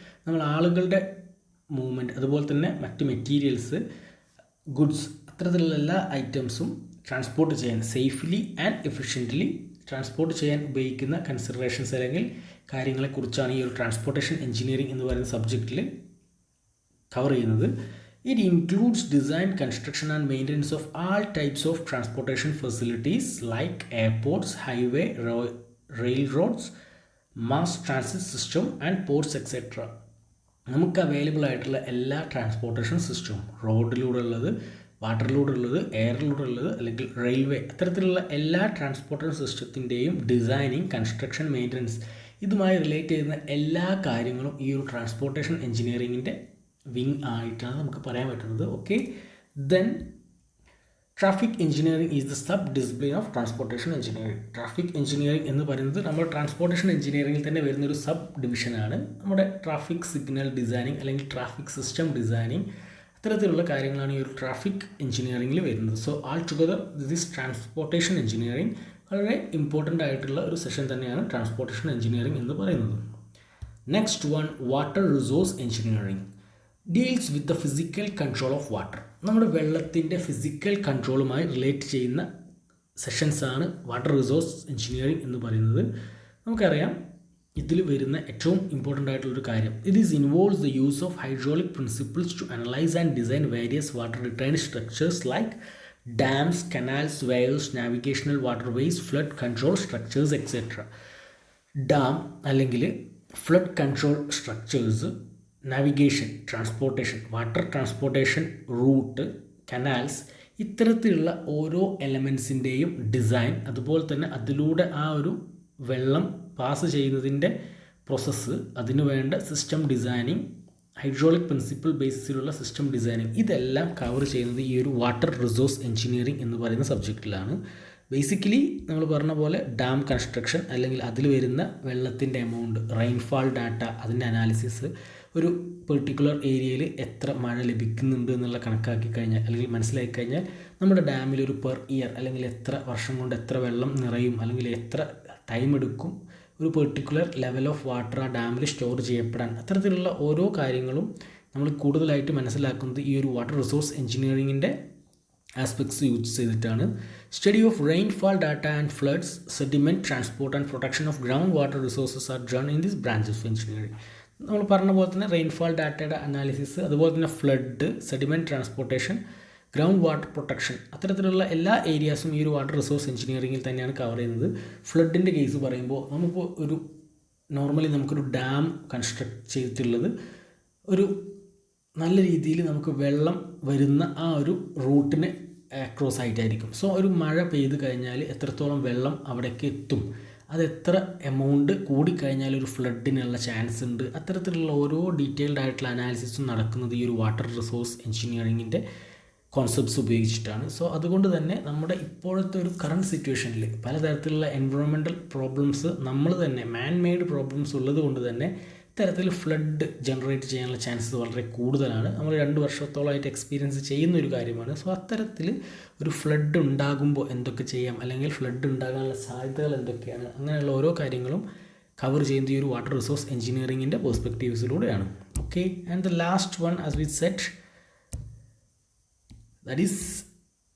നമ്മൾ ആളുകളുടെ മൂവ്മെൻറ്റ്, അതുപോലെ തന്നെ മറ്റ് മെറ്റീരിയൽസ്, ഗുഡ്സ്, അത്തരത്തിലുള്ള എല്ലാ ഐറ്റംസും ട്രാൻസ്പോർട്ട് ചെയ്യാൻ സേഫ്ലി ആൻഡ് എഫിഷ്യൻ്റ്ലി ട്രാൻസ്പോർട്ട് ചെയ്യാൻ ഉപയോഗിക്കുന്ന കൺസിഡറേഷൻസ് അല്ലെങ്കിൽ കാര്യങ്ങളെക്കുറിച്ചാണ് ഈ ഒരു ട്രാൻസ്പോർട്ടേഷൻ എഞ്ചിനീയറിംഗ് എന്ന് പറയുന്ന സബ്ജക്റ്റിൽ കവർ ചെയ്യുന്നത്. It includes design, construction and maintenance of all types of transportation facilities like airports, highway, railroads, mass transit system and ports etcetera. നമുക്ക് അവൈലബിൾ ആയിട്ടുള്ള എല്ലാ ട്രാൻസ്പോർട്ടേഷൻ സിസ്റ്റവും, റോഡിലൂടെ ഉള്ളത്, വാട്ടറിലൂടെ ഉള്ളത്, എയറിലൂടെ ഉള്ളത്, അല്ലെങ്കിൽ റെയിൽവേ, അത്തരത്തിലുള്ള എല്ലാ ട്രാൻസ്പോർട്ടേഷൻ സിസ്റ്റത്തിൻ്റെയും ഡിസൈനിങ്, കൺസ്ട്രക്ഷൻ, മെയിൻ്റനൻസ്, ഇതുമായി റിലേറ്റ് ചെയ്യുന്ന എല്ലാ കാര്യങ്ങളും ഈ ഒരു ട്രാൻസ്പോർട്ടേഷൻ എഞ്ചിനീയറിങ്ങിൻ്റെ വിങ് ആയിട്ടാണ് നമുക്ക് പറയാൻ പറ്റുന്നത്. Okay, then traffic engineering is the sub discipline of transportation engineering. Traffic engineering എന്ന് പറയുന്നത് നമ്മുടെ ട്രാൻസ്പോർട്ടേഷൻ എഞ്ചിനീയറിംഗിൽ തന്നെ വരുന്നൊരു സബ് ഡിവിഷനാണ്. നമ്മുടെ ട്രാഫിക് സിഗ്നൽ ഡിസൈനിങ് അല്ലെങ്കിൽ ട്രാഫിക് സിസ്റ്റം ഡിസൈനിങ്, അത്തരത്തിലുള്ള കാര്യങ്ങളാണ് ഈ ഒരു ട്രാഫിക് എഞ്ചിനീയറിംഗിൽ വരുന്നത്. So all together this transportation engineering വളരെ ഇമ്പോർട്ടൻ്റ് ആയിട്ടുള്ള ഒരു സെഷൻ തന്നെയാണ് ട്രാൻസ്പോർട്ടേഷൻ എഞ്ചിനീയറിംഗ് എന്ന് പറയുന്നത്. Next one, water resource engineering deals with the physical control of water. നമ്മുടെ വെള്ളത്തിൻ്റെ ഫിസിക്കൽ കൺട്രോളുമായി റിലേറ്റ് ചെയ്യുന്ന സെഷൻസാണ് വാട്ടർ റിസോഴ്സ് എഞ്ചിനീയറിംഗ് എന്ന് പറയുന്നത്. നമുക്കറിയാം, ഇതിൽ വരുന്ന ഏറ്റവും ഇമ്പോർട്ടൻ്റ് ആയിട്ടുള്ളൊരു കാര്യം, it is involves the use of hydraulic principles to analyse and design various water retaining structures like dams, canals, weirs, navigational waterways, flood control structures etcetera. Dam അല്ലെങ്കിൽ flood control structures, navigation, transportation, water transportation route, canals, ഇത്തരത്തിലുള്ള ഓരോ എലമെൻസിൻ്റെയും design, അതുപോലെ തന്നെ അതിലൂടെ ആ ഒരു വെള്ളം pass ചെയ്യുന്നതിൻ്റെ പ്രോസസ്സ്, അതിനു വേണ്ട സിസ്റ്റം ഡിസൈനിങ്, ഹൈഡ്രോളിക് പ്രിൻസിപ്പിൾ ബേസിസിലുള്ള സിസ്റ്റം ഡിസൈനിങ്, ഇതെല്ലാം കവർ ചെയ്യുന്നത് ഈ ഒരു വാട്ടർ റിസോഴ്സ് എഞ്ചിനീയറിംഗ് എന്ന് പറയുന്ന സബ്ജക്റ്റിലാണ്. ബേസിക്കലി നമ്മൾ പറഞ്ഞ പോലെ ഡാം കൺസ്ട്രക്ഷൻ അല്ലെങ്കിൽ അതിൽ വരുന്ന വെള്ളത്തിൻ്റെ എമൗണ്ട്, റെയിൻഫാൾ ഡാറ്റ, അതിൻ്റെ അനാലിസിസ്, ഒരു പെർട്ടിക്കുലർ ഏരിയയിൽ എത്ര മഴ ലഭിക്കുന്നുണ്ട് എന്നുള്ള കണക്കാക്കി കഴിഞ്ഞാൽ അല്ലെങ്കിൽ മനസ്സിലാക്കി കഴിഞ്ഞാൽ നമ്മുടെ ഡാമിൽ ഒരു പെർ ഇയർ അല്ലെങ്കിൽ എത്ര വർഷം കൊണ്ട് എത്ര വെള്ളം നിറയും അല്ലെങ്കിൽ എത്ര ടൈം എടുക്കും ഒരു പെർട്ടിക്കുലർ ലെവൽ ഓഫ് വാട്ടർ ആ ഡാമിൽ സ്റ്റോർ ചെയ്യപ്പെടാൻ, അത്തരത്തിലുള്ള ഓരോ കാര്യങ്ങളും നമ്മൾ കൂടുതലായിട്ട് മനസ്സിലാക്കുന്നത് ഈ ഒരു വാട്ടർ റിസോഴ്സ് എഞ്ചിനീയറിങ്ങിൻ്റെ ആസ്പെക്ട്സ് യൂസ് ചെയ്തിട്ടാണ്. Study of rainfall data and floods, sediment, transport and protection of ground water resources are done in this branches of engineering. നമ്മൾ പറഞ്ഞ പോലെ തന്നെ റെയിൻഫാൾ ഡാറ്റയുടെ അനാലിസിസ്, അതുപോലെ തന്നെ flood, sediment transportation, ground water protection, അത്തരത്തിലുള്ള എല്ലാ ഏരിയാസും ഈ ഒരു വാട്ടർ റിസോഴ്സ് എഞ്ചിനീയറിങ്ങിൽ തന്നെയാണ് കവർ ചെയ്യുന്നത്. ഫ്ലഡിൻ്റെ കേസ് പറയുമ്പോൾ നമുക്ക് ഒരു നോർമലി നമുക്കൊരു ഡാം കൺസ്ട്രക്ട് ചെയ്തിട്ടുള്ളത് ഒരു നല്ല രീതിയിൽ നമുക്ക് വെള്ളം വരുന്ന ആ ഒരു റൂട്ടിന് ക്രോസ് ആയിട്ടായിരിക്കും. സോ ഒരു മഴ പെയ്ത് കഴിഞ്ഞാൽ എത്രത്തോളം വെള്ളം അവിടേക്ക് എത്തും, അത് എത്ര എമൗണ്ട് കൂടിക്കഴിഞ്ഞാൽ ഒരു ഫ്ലഡിനുള്ള ചാൻസ് ഉണ്ട്, അത്തരത്തിലുള്ള ഓരോ ഡീറ്റെയിൽഡ് ആയിട്ടുള്ള അനാലിസിസും നടക്കുന്നത് ഈ ഒരു വാട്ടർ റിസോഴ്സ് എഞ്ചിനീയറിങ്ങിൻ്റെ കോൺസെപ്റ്റ്സ് ഉപയോഗിച്ചിട്ടാണ്. സോ അതുകൊണ്ട് തന്നെ നമ്മുടെ ഇപ്പോഴത്തെ ഒരു കറണ്ട് സിറ്റുവേഷനിൽ പലതരത്തിലുള്ള എൻവയോൺമെൻറ്റൽ പ്രോബ്ലംസ് നമ്മൾ തന്നെ മാൻ മെയ്ഡ് പ്രോബ്ലംസ് ഉള്ളത് കൊണ്ട് തന്നെ ഇത്തരത്തിൽ ഫ്ലഡ് ജനറേറ്റ് ചെയ്യാനുള്ള ചാൻസസ് വളരെ കൂടുതലാണ്. നമ്മൾ 2 വർഷത്തോളമായിട്ട് എക്സ്പീരിയൻസ് ചെയ്യുന്ന ഒരു കാര്യമാണ്. സോ അത്തരത്തിൽ ഒരു ഫ്ലഡ് ഉണ്ടാകുമ്പോൾ എന്തൊക്കെ ചെയ്യാം, അല്ലെങ്കിൽ ഫ്ലഡ് ഉണ്ടാകാനുള്ള സാധ്യതകൾ എന്തൊക്കെയാണ്, അങ്ങനെയുള്ള ഓരോ കാര്യങ്ങളും കവർ ചെയ്യുന്ന ഈ ഒരു വാട്ടർ റിസോഴ്സ് എഞ്ചിനീയറിങ്ങിൻ്റെ പെർസ്പെക്റ്റീവ്സിലൂടെയാണ്. Okay, and the last one as we said, that is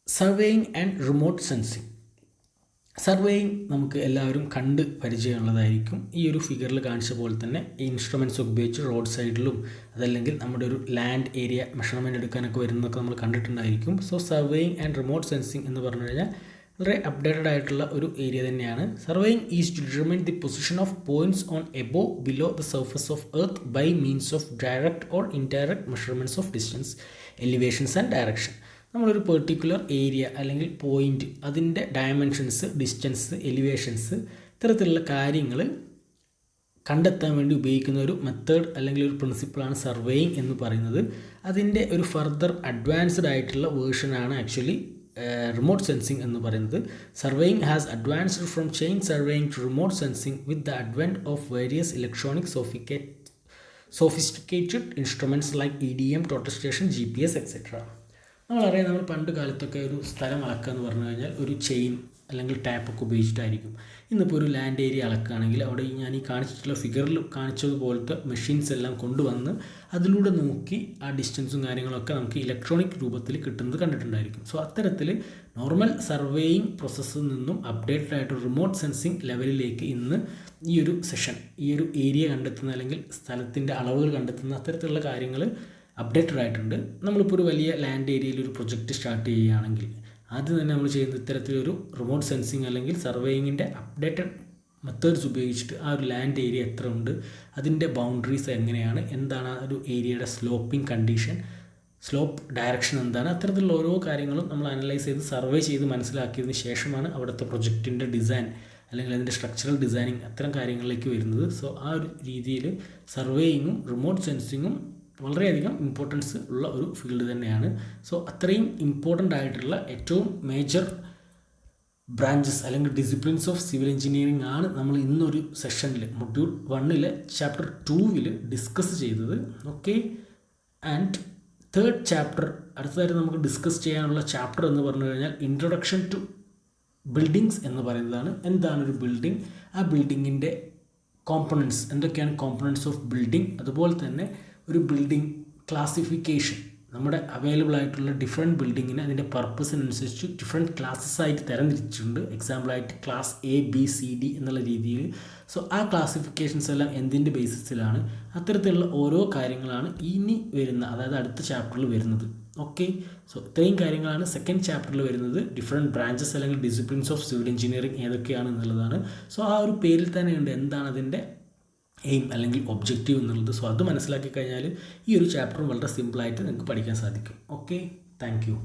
surveying and remote sensing. Surveying നമുക്ക് എല്ലാവരും കണ്ട് പരിചയമുള്ളതായിരിക്കും. ഈ ഒരു ഫിഗറിൽ കാണിച്ച പോലെ തന്നെ ഈ ഇൻസ്ട്രുമെൻറ്റ്സ് ഉപയോഗിച്ച് റോഡ് സൈഡിലും അതല്ലെങ്കിൽ നമ്മുടെ ഒരു ലാൻഡ് ഏരിയ മെഷർമെൻറ്റ് എടുക്കാനൊക്കെ വരുന്നതൊക്കെ നമ്മൾ കണ്ടിട്ടുണ്ടായിരിക്കും. So surveying and remote sensing എന്ന് പറഞ്ഞു കഴിഞ്ഞാൽ വളരെ അപ്ഡേറ്റഡ് ആയിട്ടുള്ള ഒരു ഏരിയ തന്നെയാണ്. Surveying is to determine the position of points on above below the surface of earth by means of direct or indirect measurements of distance, elevations and direction. നമ്മളൊരു particular area അല്ലെങ്കിൽ point, അതിൻ്റെ dimensions, distance, elevations, ഇത്തരത്തിലുള്ള കാര്യങ്ങൾ കണ്ടെത്താൻ വേണ്ടി ഉപയോഗിക്കുന്ന ഒരു method അല്ലെങ്കിൽ ഒരു പ്രിൻസിപ്പിളാണ് സർവേയിങ് എന്ന് പറയുന്നത്. അതിൻ്റെ ഒരു ഫർദർ അഡ്വാൻസ്ഡ് ആയിട്ടുള്ള വേർഷനാണ് ആക്ച്വലി റിമോട്ട് സെൻസിങ് എന്ന് പറയുന്നത്. Surveying has advanced from chain surveying to remote sensing with the advent of various electronic sophisticated instruments like EDM, total station, GPS, etc. നമ്മളറിയാം, നമ്മൾ പണ്ട് കാലത്തൊക്കെ ഒരു സ്ഥലം അളക്കുക എന്ന് പറഞ്ഞു കഴിഞ്ഞാൽ ഒരു ചെയിൻ അല്ലെങ്കിൽ ടാപ്പൊക്കെ ഉപയോഗിച്ചിട്ടായിരിക്കും. ഇന്നിപ്പോൾ ഒരു ലാൻഡ് ഏരിയ അളക്കുകയാണെങ്കിൽ അവിടെ ഞാൻ ഈ കാണിച്ചിട്ടുള്ള ഫിഗറിൽ കാണിച്ചതുപോലത്തെ മെഷീൻസ് എല്ലാം കൊണ്ടുവന്ന് അതിലൂടെ നോക്കി ആ ഡിസ്റ്റൻസും കാര്യങ്ങളൊക്കെ നമുക്ക് ഇലക്ട്രോണിക് രൂപത്തിൽ കിട്ടുന്നത് കണ്ടിട്ടുണ്ടായിരിക്കും. സോ അത്തരത്തിൽ നോർമൽ സർവേയിങ് പ്രോസസ്സിൽ നിന്നും അപ്ഡേറ്റഡ് ആയിട്ട് റിമോട്ട് സെൻസിങ് ലെവലിലേക്ക് ഇന്ന് ഈ ഒരു സെഷൻ, ഈ ഒരു ഏരിയ കണ്ടെത്തുന്ന അല്ലെങ്കിൽ സ്ഥലത്തിൻ്റെ അളവുകൾ കണ്ടെത്തുന്ന അത്തരത്തിലുള്ള കാര്യങ്ങൾ അപ്ഡേറ്റഡ് ആയിട്ടുണ്ട്. നമ്മളിപ്പോൾ ഒരു വലിയ ലാൻഡ് ഏരിയയിൽ ഒരു പ്രൊജക്റ്റ് സ്റ്റാർട്ട് ചെയ്യുകയാണെങ്കിൽ ആദ്യം തന്നെ നമ്മൾ ചെയ്യുന്നത് ഇത്തരത്തിലൊരു റിമോട്ട് സെൻസിങ് അല്ലെങ്കിൽ സർവേയിങ്ങിൻ്റെ അപ്ഡേറ്റഡ് മെത്തേഡ്സ് ഉപയോഗിച്ചിട്ട് ആ ഒരു ലാൻഡ് ഏരിയ എത്ര ഉണ്ട്, അതിൻ്റെ ബൗണ്ടറീസ് എങ്ങനെയാണ്, എന്താണ് ആ ഒരു ഏരിയയുടെ സ്ലോപ്പിംഗ് കണ്ടീഷൻ, സ്ലോപ്പ് ഡയറക്ഷൻ എന്താണ്, അത്തരത്തിലുള്ള ഓരോ കാര്യങ്ങളും നമ്മൾ അനലൈസ് ചെയ്ത് സർവേ ചെയ്ത് മനസ്സിലാക്കിയതിന് ശേഷമാണ് അവിടുത്തെ പ്രൊജക്റ്റിൻ്റെ ഡിസൈൻ അല്ലെങ്കിൽ അതിൻ്റെ സ്ട്രക്ചറൽ ഡിസൈനിങ് അത്തരം കാര്യങ്ങളിലേക്ക് വരുന്നത്. സോ ആ ഒരു രീതിയിൽ സർവേയിങ്ങും റിമോട്ട് സെൻസിങ്ങും വളരെയധികം ഇമ്പോർട്ടൻസ് ഉള്ള ഒരു ഫീൽഡ് തന്നെയാണ്. സോ അത്രയും ഇമ്പോർട്ടൻ്റ് ആയിട്ടുള്ള ഏറ്റവും മേജർ ബ്രാഞ്ചസ് അല്ലെങ്കിൽ ഡിസിപ്ലിൻസ് ഓഫ് സിവിൽ എഞ്ചിനീയറിംഗ് ആണ് നമ്മൾ ഇന്നൊരു സെഷനിൽ മൊഡ്യൂൾ 1 ചാപ്റ്റർ 2 ഡിസ്കസ് ചെയ്തത്. ഓക്കെ, ആൻഡ് തേർഡ് ചാപ്റ്റർ അടുത്തതായിട്ട് നമുക്ക് ഡിസ്കസ് ചെയ്യാനുള്ള ചാപ്റ്റർ എന്ന് പറഞ്ഞു കഴിഞ്ഞാൽ ഇൻട്രൊഡക്ഷൻ ടു ബിൽഡിങ്സ് എന്ന് പറയുന്നതാണ്. എന്താണ് ഒരു ബിൽഡിംഗ്, ആ ബിൽഡിങ്ങിൻ്റെ കോമ്പണൻസ് എന്തൊക്കെയാണ്, കോമ്പണൻസ് ഓഫ് ബിൽഡിംഗ്, അതുപോലെ തന്നെ ഒരു ബിൽഡിംഗ് ക്ലാസിഫിക്കേഷൻ, നമ്മുടെ അവൈലബിൾ ആയിട്ടുള്ള ഡിഫറെൻറ്റ് ബിൽഡിങ്ങിനെ അതിൻ്റെ പർപ്പസിനനുസരിച്ച് ഡിഫറെൻറ്റ് ക്ലാസ്സസ് ആയിട്ട് തരംതിരിച്ചിട്ടുണ്ട്. എക്സാമ്പിളായിട്ട് ക്ലാസ് ABCD എന്നുള്ള രീതിയിൽ. സോ ആ ക്ലാസിഫിക്കേഷൻസ് എല്ലാം എന്തിൻ്റെ ബേസിസിലാണ്? അത്തരത്തിലുള്ള ഓരോ കാര്യങ്ങളാണ് ഇനി വരുന്ന, അതായത് അടുത്ത ചാപ്റ്ററിൽ വരുന്നത്. ഓക്കെ, സോ ഇത്രയും കാര്യങ്ങളാണ് സെക്കൻഡ് ചാപ്റ്ററിൽ വരുന്നത്. ഡിഫറെൻറ്റ് ബ്രാഞ്ചസ് അല്ലെങ്കിൽ ഡിസിപ്ലിൻസ് ഓഫ് സിവിൽ എഞ്ചിനീയറിംഗ് ഏതൊക്കെയാണ് എന്നുള്ളതാണ്. സോ ആ ഒരു പേരിൽ തന്നെയുണ്ട് എന്താണ് അതിൻ്റെ എയിം അല്ലെങ്കിൽ ഒബ്ജക്റ്റീവ് എന്നുള്ളത്. സോ അത് മനസ്സിലാക്കി കഴിഞ്ഞാൽ ഈ ഒരു ചാപ്റ്റർ വളരെ സിമ്പിളായിട്ട് നിങ്ങൾക്ക് പഠിക്കാൻ സാധിക്കും. Okay, thank you.